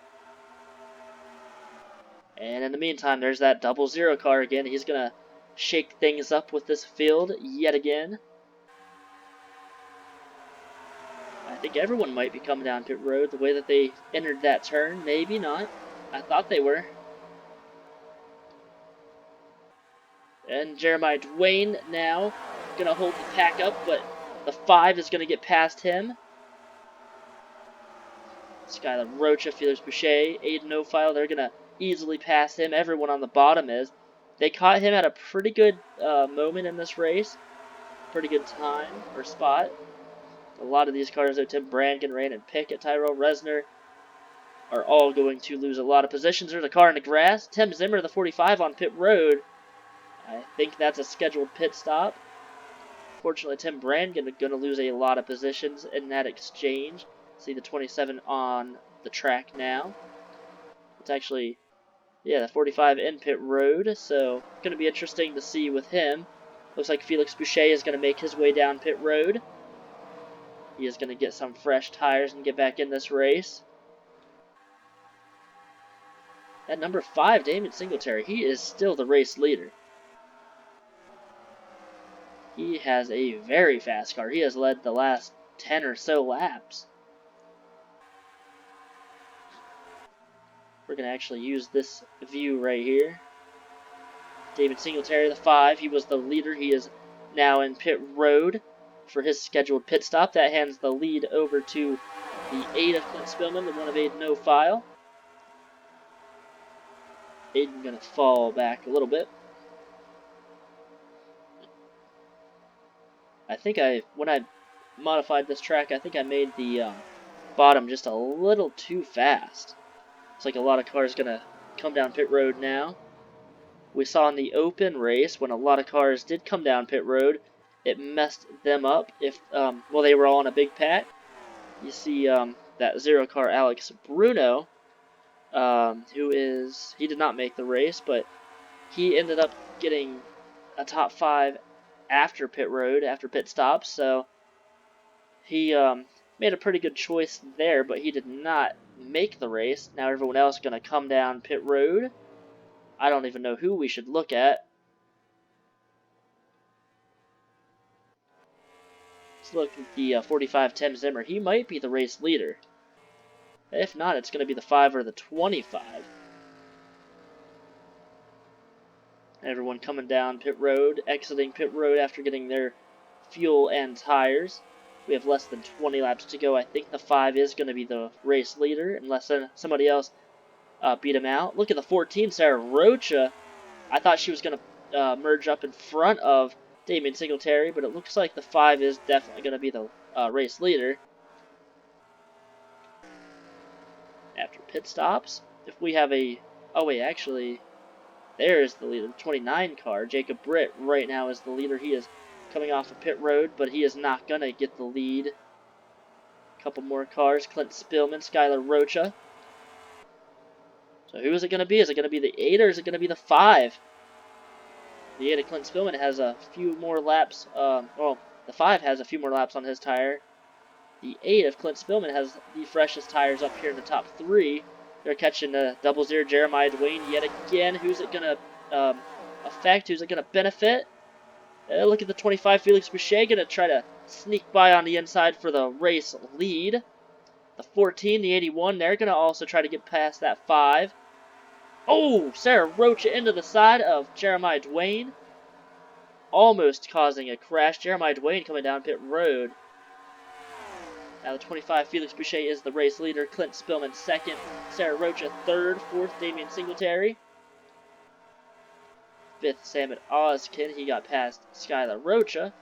And in the meantime, there's that 00 car again. He's going to shake things up with this field yet again. I think everyone might be coming down pit road the way that they entered that turn. Maybe not. I thought they were. And Jeremiah Dwayne now going to hold the pack up, but the 5 is going to get past him. Skylar Rocha, Felix Boucher, Aiden O'File, they're going to easily pass him. Everyone on the bottom is. They caught him at a pretty good moment in this race. Pretty good time or spot. A lot of these cars, though, Tim Brannigan, Randon Pickett, Tyrell Resner, are all going to lose a lot of positions. There's a car in the grass. Tim Zimmer, the 45 on pit road. I think that's a scheduled pit stop. Fortunately, Tim Brannigan is going to lose a lot of positions in that exchange. See the 27 on the track now. It's actually, yeah, the 45 in pit road, so going to be interesting to see with him. Looks like Felix Boucher is going to make his way down pit road. He is going to get some fresh tires and get back in this race. At number 5, Damon Singletary, he is still the race leader. He has a very fast car. He has led the last 10 or so laps. We're going to actually use this view right here. David Singletary, the 5, he was the leader. He is now in pit road for his scheduled pit stop. That hands the lead over to the 8 of Clint Spillman, the 1 of Aiden O'File. Aiden going to fall back a little bit. I think when I modified this track, I think I made the bottom just a little too fast. Looks like a lot of cars going to come down pit road now. We saw in the open race when a lot of cars did come down pit road, it messed them up if well, they were all in a big pack. You see that 0 car Alex Bruno, he did not make the race, but he ended up getting a top 5 after pit road, after pit stops, so he made a pretty good choice there, but he did not make the race. Now everyone else is going to come down pit road. I don't even know who we should look at. Let's look at the 45 Tim Zimmer. He might be the race leader. If not, it's going to be the 5 or the 25. Everyone coming down pit road, exiting pit road after getting their fuel and tires. We have less than 20 laps to go. I think the 5 is going to be the race leader, unless somebody else beat him out. Look at the 14, Sarah Rocha. I thought she was going to merge up in front of Damien Singletary, but it looks like the 5 is definitely going to be the race leader. After pit stops, if we have a... Oh, wait, actually, there's the leader. The 29 car, Jacob Britt, right now is the leader. He is coming off of pit road, but he is not going to get the lead. A couple more cars, Clint Spillman, Skylar Rocha. So who is it going to be? Is it going to be the 8 or is it going to be the 5? The 8 of Clint Spillman has a few more laps. Well, the 5 has a few more laps on his tire. The 8 of Clint Spillman has the freshest tires up here in the top 3. They're catching the 00 Jeremiah Dwayne yet again. Who's it going to affect? Who's it going to benefit? Look at the 25 Felix Boucher going to try to sneak by on the inside for the race lead. The 14, the 81, they're going to also try to get past that 5. Oh, Sarah Rocha into the side of Jeremiah Dwayne. Almost causing a crash. Jeremiah Dwayne coming down pit road. Now the 25, Felix Boucher is the race leader. Clint Spillman second. Sarah Rocha third. Fourth, Damien Singletary. 5th Sam Ozkin. He got past Skylar Rocha.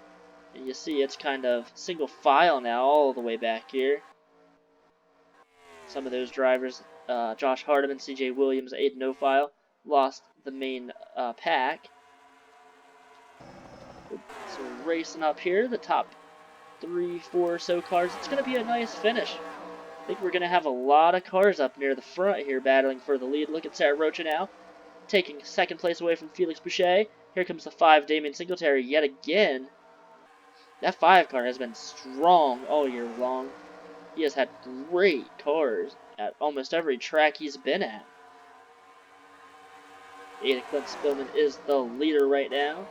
And you see it's kind of single file now all the way back here. Some of those drivers, Josh Hardiman, CJ Williams, Aiden O'File, lost the main pack. So we're racing up here, the top 3, 4 or so cars. It's going to be a nice finish. I think we're going to have a lot of cars up near the front here battling for the lead. Look at Sarah Rocha now, taking 2nd place away from Felix Boucher. Here comes the 5, Damian Singletary, yet again. That 5 car has been strong all year long. He has had great cars at almost every track he's been at. 8 Clint Spillman is the leader right now.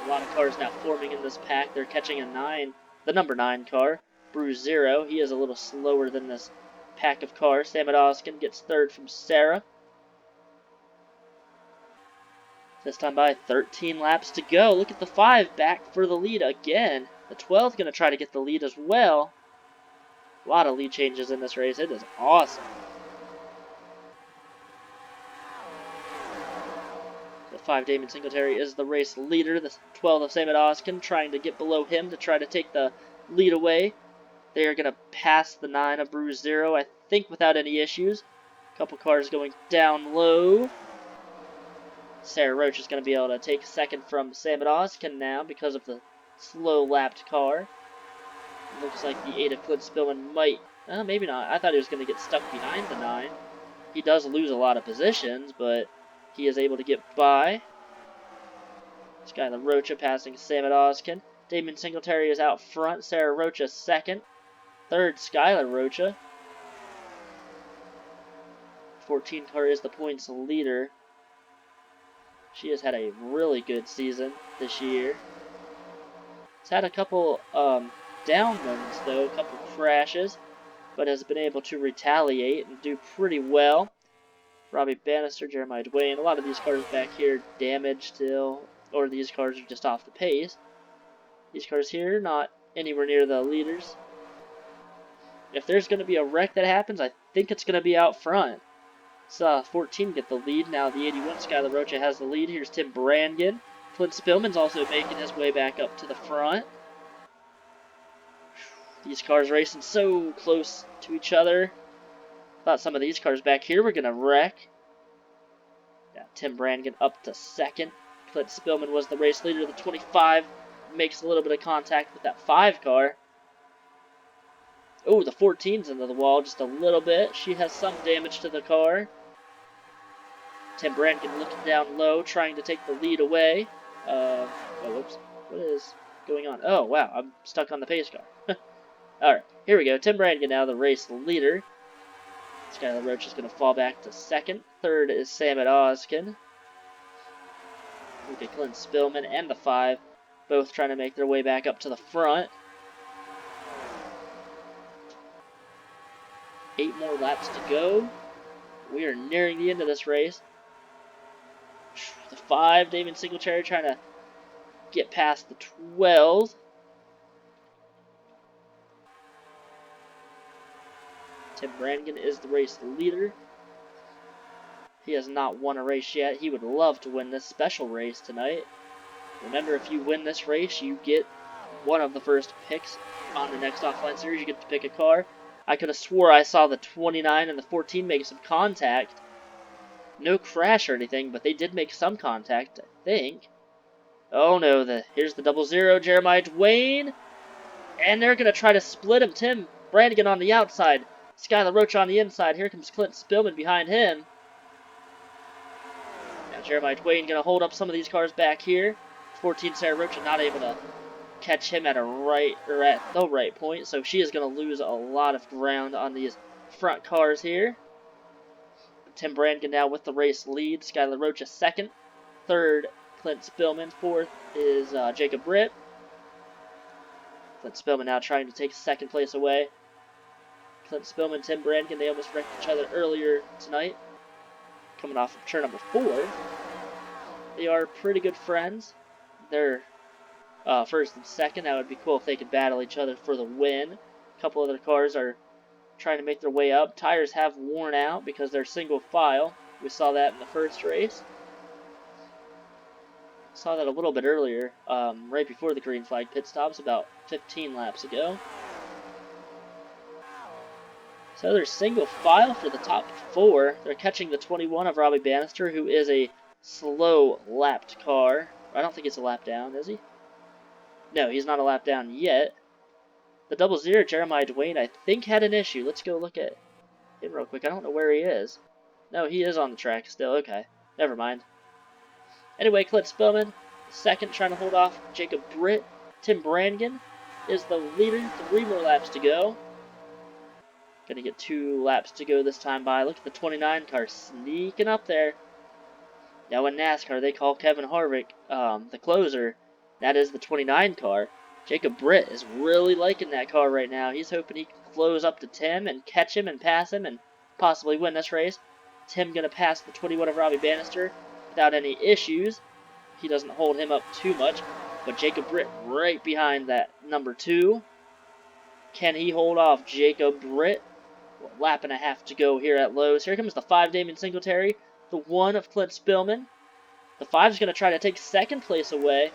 A lot of cars now forming in this pack. They're catching a 9, the number 9 car, Bruce Zero. He is a little slower than this pack of cars. Sam Ozkin gets 3rd from Sarah. This time by 13 laps to go. Look at the 5 back for the lead again. The 12 going to try to get the lead as well. A lot of lead changes in this race. It is awesome. The 5 Damon Singletary is the race leader. The 12 of Sam Ozkin trying to get below him to try to take the lead away. They are going to pass the 9 of Bruce Zero, I think, without any issues. A couple cars going down low. Sarah Roach is going to be able to take 2nd from Sam Ozkin now because of the slow lapped car. Looks like the 8 of Clint Spillman might, maybe not. I thought he was going to get stuck behind the 9. He does lose a lot of positions, but he is able to get by. Skylar Rocha passing Sam Ozkin. Damon Singletary is out front. Sarah Rocha 2nd. 3rd, Skylar Rocha. 14 car is the points leader. She has had a really good season this year. It's had a couple down moments though, a couple crashes, but has been able to retaliate and do pretty well. Robbie Bannister, Jeremiah Dwayne, a lot of these cars back here damaged still, or these cars are just off the pace. These cars here, not anywhere near the leaders. If there's going to be a wreck that happens, I think it's going to be out front. So 14 get the lead. Now the 81, Skylar Rocha has the lead. Here's Tim Brannigan. Clint Spillman's also making his way back up to the front. These cars racing so close to each other. Thought some of these cars back here were going to wreck. Got Tim Brannigan up to 2nd. Clint Spillman was the race leader. The 25 makes a little bit of contact with that 5 car. Oh, the 14's into the wall just a little bit. She has some damage to the car. Tim Brannigan looking down low, trying to take the lead away. Oh, whoops. What is going on? Oh, wow. I'm stuck on the pace car. Alright, here we go. Tim Brannigan now the race leader. Skylar Roach is going to fall back to 2nd. 3rd is Sam Ozkin. Look at Clint Spillman and the 5, both trying to make their way back up to the front. 8 more laps to go. We are nearing the end of this race. The 5, Damon Singletary, trying to get past the 12. Tim Brannigan is the race leader. He has not won a race yet. He would love to win this special race tonight. Remember, if you win this race, you get one of the first picks on the next offline series. You get to pick a car. I could have swore I saw the 29 and the 14 make some contact. No crash or anything, but they did make some contact, I think. Oh no, here's the 00, Jeremiah Dwayne. And they're going to try to split him. Tim Brannigan on the outside. Skylar Roach on the inside. Here comes Clint Spillman behind him. Now Jeremiah Dwayne going to hold up some of these cars back here. 14 Sarah Roach not able to catch him at the right point, so she is going to lose a lot of ground on these front cars here. Tim Brannigan now with the race lead. Skylar Roach 2nd. 3rd, Clint Spillman. 4th is Jacob Britt. Clint Spillman now trying to take 2nd place away. Clint Spillman, Tim Brannigan, they almost wrecked each other earlier tonight. Coming off of turn number 4. They are pretty good friends. They're 1st and 2nd. That would be cool if they could battle each other for the win. A couple other cars are trying to make their way up. Tires have worn out because they're single file. We saw that in the first race. Saw that a little bit earlier, right before the green flag pit stops, about 15 laps ago. So they're single file for the top 4. They're catching the 21 of Robbie Bannister, who is a slow lapped car. I don't think it's a lap down, is he? No, he's not a lap down yet. The 00, Jeremiah Dwayne, I think had an issue. Let's go look at him real quick. I don't know where he is. No, he is on the track still. Okay, never mind. Anyway, Clint Spillman, second, trying to hold off Jacob Britt. Tim Brannigan is the leader. 3 more laps to go. Gonna get 2 laps to go this time by. Look at the 29 car sneaking up there. Now in NASCAR, they call Kevin Harvick the closer. That is the 29 car. Jacob Britt is really liking that car right now. He's hoping he can close up to Tim and catch him and pass him and possibly win this race. Tim going to pass the 21 of Robbie Bannister without any issues. He doesn't hold him up too much. But Jacob Britt right behind that number 2. Can he hold off Jacob Britt? Well, lap and a half to go here at Lowe's. Here comes the 5, Damon Singletary. The 1 of Clint Spillman. The 5 is going to try to take second place away.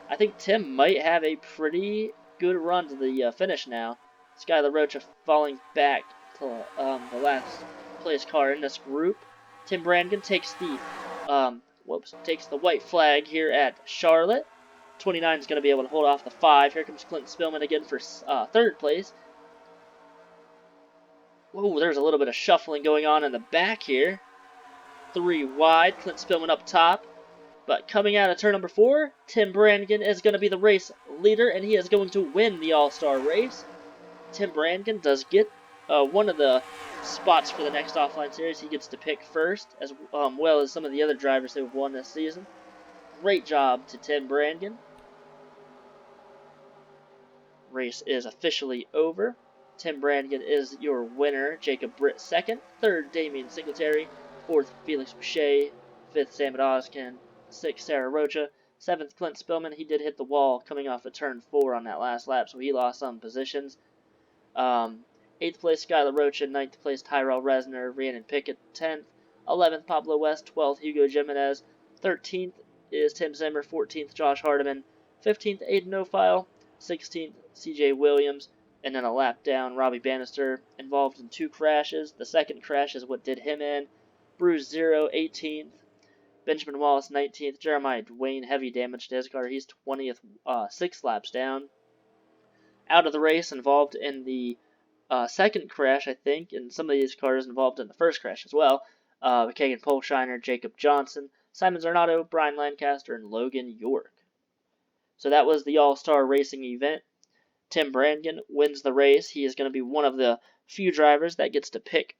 I think Tim might have a pretty good run to the finish now. Skylar Rocha falling back to the last place car in this group. Tim Brannigan takes the white flag here at Charlotte. 29 is going to be able to hold off the 5. Here comes Clint Spillman again for third place. Whoa, there's a little bit of shuffling going on in the back here. 3 wide, Clint Spillman up top. But coming out of turn number 4, Tim Brannigan is going to be the race leader, and he is going to win the All-Star race. Tim Brannigan does get one of the spots for the next offline series. He gets to pick first, as well as some of the other drivers who have won this season. Great job to Tim Brannigan. Race is officially over. Tim Brannigan is your winner. Jacob Britt second. Third, Damian Singletary. Fourth, Felix Boucher. Fifth, Sam Oskin. 6th, Sarah Rocha. 7th, Clint Spillman. He did hit the wall coming off of turn 4 on that last lap, so he lost some positions. 8th place, Skylar Rocha. 9th place, Tyrell Resner. Rhiannon Pickett, 10th. 11th, Pablo West. 12th, Hugo Jimenez. 13th is Tim Zimmer. 14th, Josh Hardiman. 15th, Aiden O'File. 16th, CJ Williams. And then a lap down, Robbie Bannister, involved in 2 crashes. The second crash is what did him in. Bruce 0, 18th. Benjamin Wallace, 19th. Jeremiah Dwayne, heavy damage to his car. He's 20th, 6 laps down. Out of the race, involved in the second crash, I think, and some of these cars involved in the first crash as well. Kagan Polshiner, Jacob Johnson, Simon Zarnato, Brian Lancaster, and Logan York. So that was the All-Star Racing event. Tim Brannigan wins the race. He is going to be one of the few drivers that gets to pick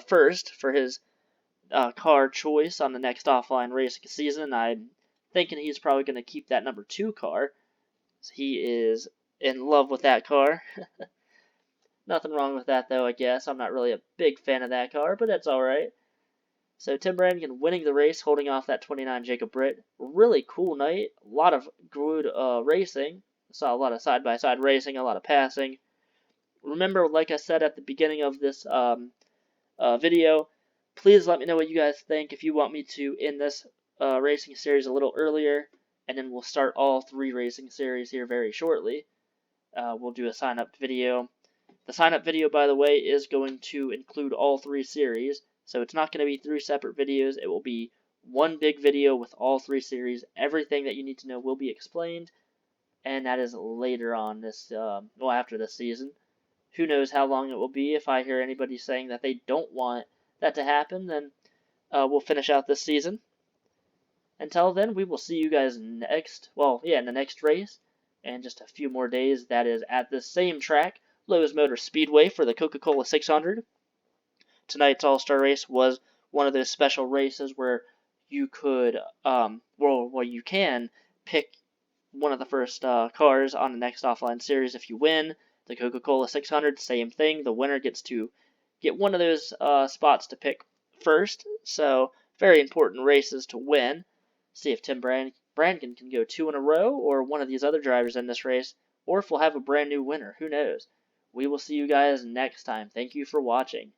first for his car choice on the next offline racing season. I'm thinking he's probably going to keep that number 2 car. So he is in love with that car. Nothing wrong with that, though, I guess. I'm not really a big fan of that car, but that's alright. So Tim Brannigan winning the race, holding off that 29 Jacob Britt. Really cool night. A lot of good racing. Saw a lot of side-by-side racing, a lot of passing. Remember, like I said at the beginning of this video, please let me know what you guys think. If you want me to end this racing series a little earlier, and then we'll start all 3 racing series here very shortly. We'll do a sign-up video. The sign-up video, by the way, is going to include all 3 series, so it's not going to be 3 separate videos. It will be one big video with all 3 series. Everything that you need to know will be explained, and that is later on this, after this season. Who knows how long it will be. If I hear anybody saying that they don't want that to happen, then we'll finish out this season. Until then, we will see you guys in the next race, and just a few more days. That is at the same track, Lowe's Motor Speedway, for the Coca-Cola 600. Tonight's All-Star race was one of those special races where you could, you can pick one of the first cars on the next offline series if you win. The Coca-Cola 600, same thing. The winner gets to get one of those spots to pick first. So, very important races to win. See if Tim Brannigan can go 2 in a row, or one of these other drivers in this race, or if we'll have a brand new winner. Who knows? We will see you guys next time. Thank you for watching.